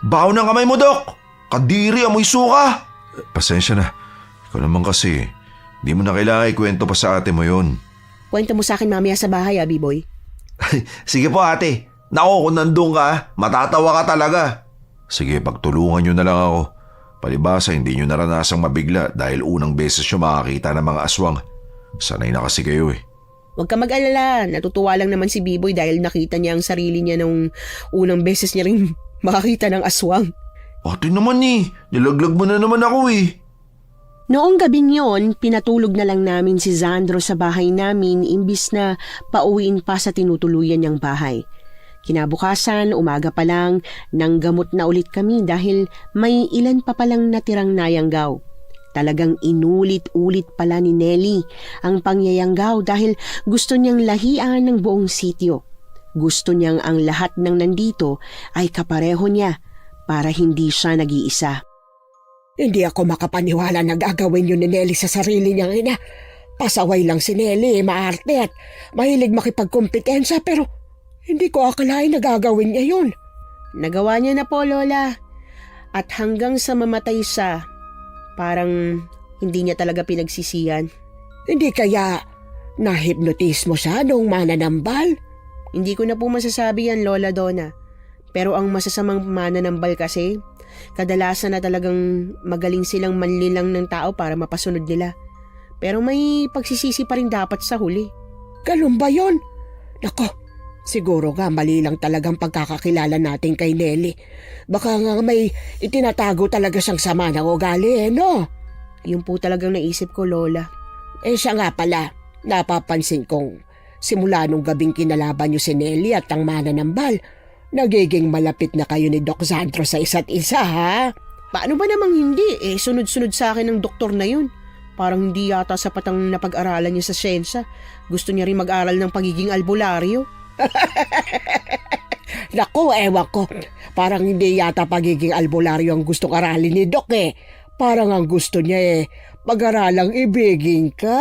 Baho ng kamay mo, Dok! Kadiri, amoy suka! Pasensya na. Ikaw naman kasi, di mo na kailangan ikwento pa sa ate mo yon. Kwento mo sa akin mamaya sa bahay, B-boy. Sige po ate. Naku, kung nandun ka, matatawa ka talaga. Sige, pagtulungan nyo na lang ako. Palibasa, hindi nyo naranasang mabigla dahil unang beses nyo makakita ng mga aswang. Sanay na kasi kayo eh. Huwag ka mag-alala, natutuwa lang naman si B-boy dahil nakita niya ang sarili niya nung unang beses niya rin makakita ng aswang. Ate naman eh, nilaglag mo na naman ako eh. Noong gabing yon, pinatulog na lang namin si Sandro sa bahay namin imbis na pauwiin pa sa tinutuluyan niyang bahay. Kinabukasan, umaga pa lang, nanggamot na ulit kami dahil may ilan pa palang natirang nayanggaw. Talagang inulit-ulit pala ni Nelly ang pangyayanggaw dahil gusto niyang lahian ng buong sityo. Gusto niyang ang lahat ng nandito ay kapareho niya para hindi siya nag-iisa. Hindi ako makapaniwala na gagawin yun ni Nelly sa sarili niyang ina. Pasaway lang si Nelly, maarte at mahilig makipagkompetensya pero hindi ko akalain na gagawin niya yun. Nagawa niya na po, Lola. At hanggang sa mamatay siya, parang hindi niya talaga pinagsisiyan. Hindi kaya nahipnotis mo siya nung mananambal? Hindi ko na po masasabi yan, Lola Donna. Pero ang masasamang mananambal kasi, kadalasan na talagang magaling silang manlilang ng tao para mapasunod nila. Pero may pagsisisi pa rin dapat sa huli. Ganun ba yun? Nako, siguro nga mali lang talagang pagkakakilala natin kay Nelly. Baka nga may itinatago talaga siyang sama ng ugali no? Yun po talagang naisip ko, Lola. Siya nga pala, napapansin kong simula nung gabing kinalaban niyo si Nelly at ang mananambal, nagiging malapit na kayo ni Doc Sandro sa isa't isa, ha? Paano ba namang hindi? Sunod-sunod sa akin ng doktor na yun. Parang hindi yata sapat ang napag-aralan niya sa siyensya. Gusto niya rin mag-aral ng pagiging albularyo. Naku, ewan ko. Parang hindi yata pagiging albularyo ang gustong aralin ni Doc eh. Parang ang gusto niya pag-aralang ibigin ka.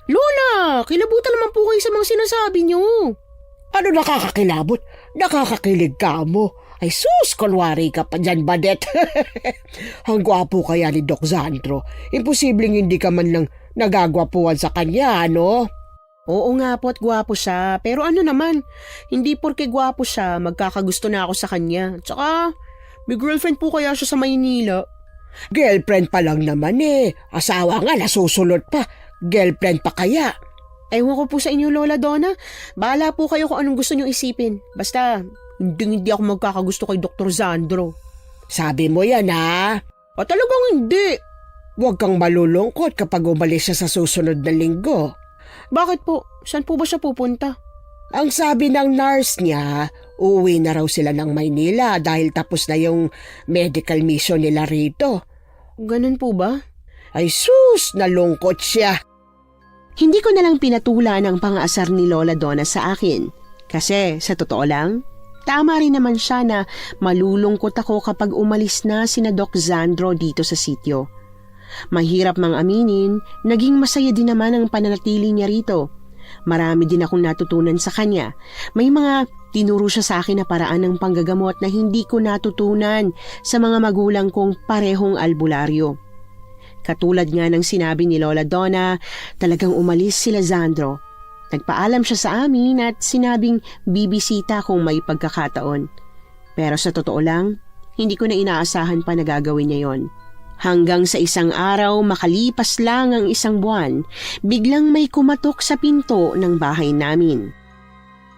Lola, kilabutan naman po kayo sa mga sinasabi niyo. Ano nakakakilabot? Nakakakilig ka mo. Ay sus, kunwari ka pa dyan, Badet. Ang gwapo kaya ni Doc Sandro. Imposibleng hindi ka man lang nagagwapuan sa kanya, ano? Oo nga po at gwapo siya. Pero ano naman, hindi porke gwapo siya, magkakagusto na ako sa kanya. Tsaka, may girlfriend po kaya siya sa Maynila. Girlfriend pa lang naman eh. Asawa nga, nasusunod pa. Girlfriend pa kaya? Ewan ko po sa inyo, Lola Donna. Bahala po kayo kung anong gusto nyo isipin. Basta, hindi ako magkakagusto kay Dr. Sandro. Sabi mo yan, ha? O talagang hindi. Huwag kang malulungkot kapag umalis siya sa susunod na linggo. Bakit po? Saan po ba siya pupunta? Ang sabi ng nurse niya, uuwi na raw sila ng Maynila dahil tapos na yung medical mission nila rito. Ganun po ba? Ay sus, nalungkot siya. Hindi ko na lang pinatulan ang pang-aasar ni Lola Donna sa akin. Kasi, sa totoo lang, tama rin naman siya na malulungkot ako kapag umalis na sina Doc Sandro dito sa sityo. Mahirap mang aminin, naging masaya din naman ang pananatili niya rito. Marami din akong natutunan sa kanya. May mga tinuro siya sa akin na paraan ng panggagamot na hindi ko natutunan sa mga magulang kong parehong albularyo. Katulad nga ng sinabi ni Lola Donna, talagang umalis sila Sandro. Nagpaalam siya sa amin at sinabing bibisita kung may pagkakataon. Pero sa totoo lang, hindi ko na inaasahan pa na gagawin niya yon. Hanggang sa isang araw, makalipas lang ang isang buwan, biglang may kumatok sa pinto ng bahay namin.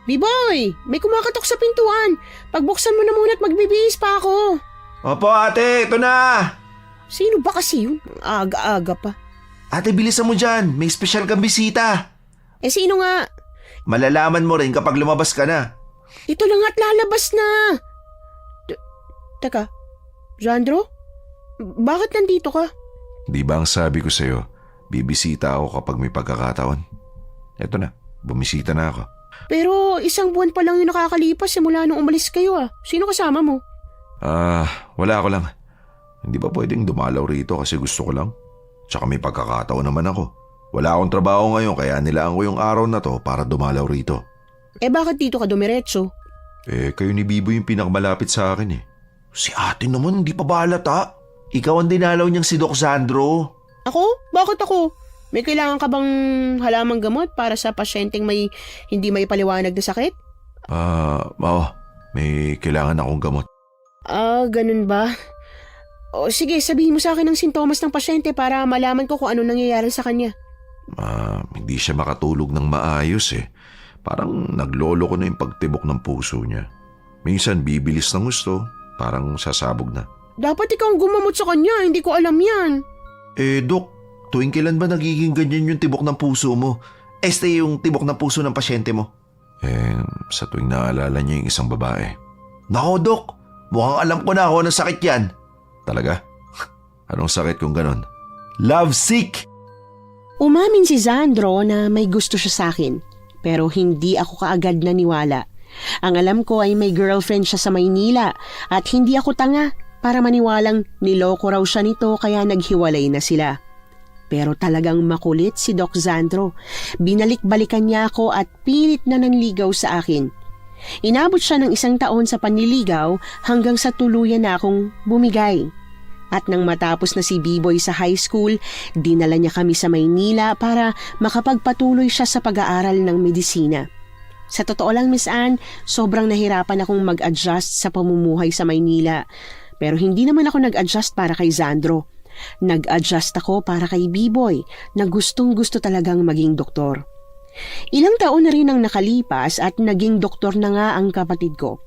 Biboy, may kumakatok sa pintuan. Pagbuksan mo na muna at magbibihis pa ako. Opo ate, ito na! Sino ba kasi yun? Aga-aga pa. Ate, bilisan mo dyan. May espesyal kang bisita. Sino nga? Malalaman mo rin kapag lumabas ka na. Ito lang at lalabas na. Teka, Sandro? Bakit nandito ka? Di ba ang sabi ko sa'yo, bibisita ako kapag may pagkakataon? Eto na, bumisita na ako. Pero isang buwan pa lang yung nakakalipas simula nung umalis kayo ah. Sino kasama mo? Wala ako lang. Hindi ba pwedeng dumalaw rito kasi gusto ko lang? Tsaka may pagkakataon naman ako. Wala akong trabaho ngayon kaya nilaan ko yung araw na to para dumalaw rito. Bakit dito ka dumiretso? Kayo ni Bibo yung pinakamalapit sa akin eh. Si ate naman, hindi pa balata. Ikaw ang dinalaw niyang si Doc Sandro. Ako? Bakit ako? May kailangan ka bang halamang gamot para sa pasyenteng hindi may paliwanag na sakit? May kailangan akong gamot. Ganun ba? O sige, sabihin mo sa akin ang sintomas ng pasyente para malaman ko kung ano nangyayari sa kanya. Hindi siya makatulog ng maayos eh. Parang naglolo ko na yung pagtibok ng puso niya. Minsan bibilis ng gusto, parang sasabog na. Dapat ikaw ang gumamot sa kanya, hindi ko alam yan. Dok, tuwing kailan ba nagiging ganyan yung tibok ng puso mo? Yung tibok ng puso ng pasyente mo? Sa tuwing naalala niya yung isang babae. Nako, Dok, mukhang alam ko na ako ng sakit yan. Talaga? Anong sakit kung ganon? Love sick! Umamin si Sandro na may gusto siya sa akin, pero hindi ako kaagad naniwala. Ang alam ko ay may girlfriend siya sa Maynila at hindi ako tanga para maniwalang niloko raw siya nito kaya naghiwalay na sila. Pero talagang makulit si Doc Sandro. Binalik-balikan niya ako at pilit na nanligaw sa akin. Inabot siya ng 1 taon sa panliligaw hanggang sa tuluyan na akong bumigay. At nang matapos na si B-Boy sa high school, dinala niya kami sa Maynila para makapagpatuloy siya sa pag-aaral ng medisina. Sa totoo lang, Miss Anne, sobrang nahirapan akong mag-adjust sa pamumuhay sa Maynila. Pero hindi naman ako nag-adjust para kay Sandro. Nag-adjust ako para kay B-Boy na gustong-gusto talagang maging doktor. Ilang taon na rin ang nakalipas at naging doktor na nga ang kapatid ko.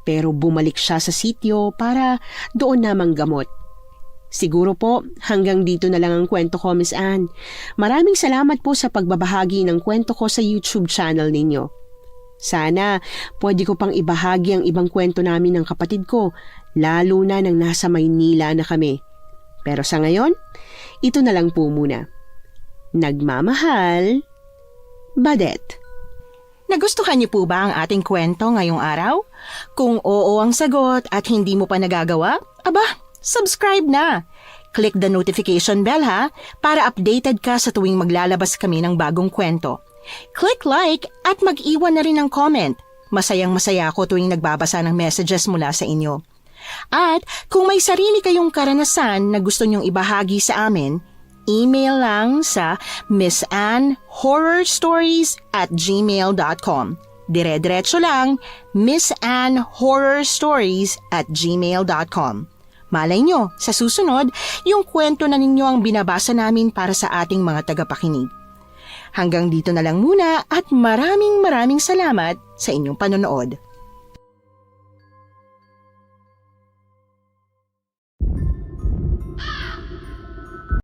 Pero bumalik siya sa sityo para doon namang gamot. Siguro po, hanggang dito na lang ang kwento ko, Miss Anne. Maraming salamat po sa pagbabahagi ng kwento ko sa YouTube channel ninyo. Sana, pwede ko pang ibahagi ang ibang kwento namin ng kapatid ko, lalo na nang nasa Maynila na kami. Pero sa ngayon, ito na lang po muna. Nagmamahal, Badet. Nagustuhan niyo po ba ang ating kwento ngayong araw? Kung oo ang sagot at hindi mo pa nagagawa, subscribe na. Click the notification bell ha, para updated ka sa tuwing maglalabas kami ng bagong kwento. Click like at mag-iwan na rin ng comment. Masayang-masaya ako tuwing nagbabasa ng messages mula sa inyo. At kung may sarili kayong karanasan na gusto nyong ibahagi sa amin, email lang sa missanhorrorstories@gmail.com. Dire-diretso lang, missanhorrorstories@gmail.com. Malay nyo, sa susunod, yung kwento na ninyo ang binabasa namin para sa ating mga tagapakinig. Hanggang dito na lang muna at maraming salamat sa inyong panonood.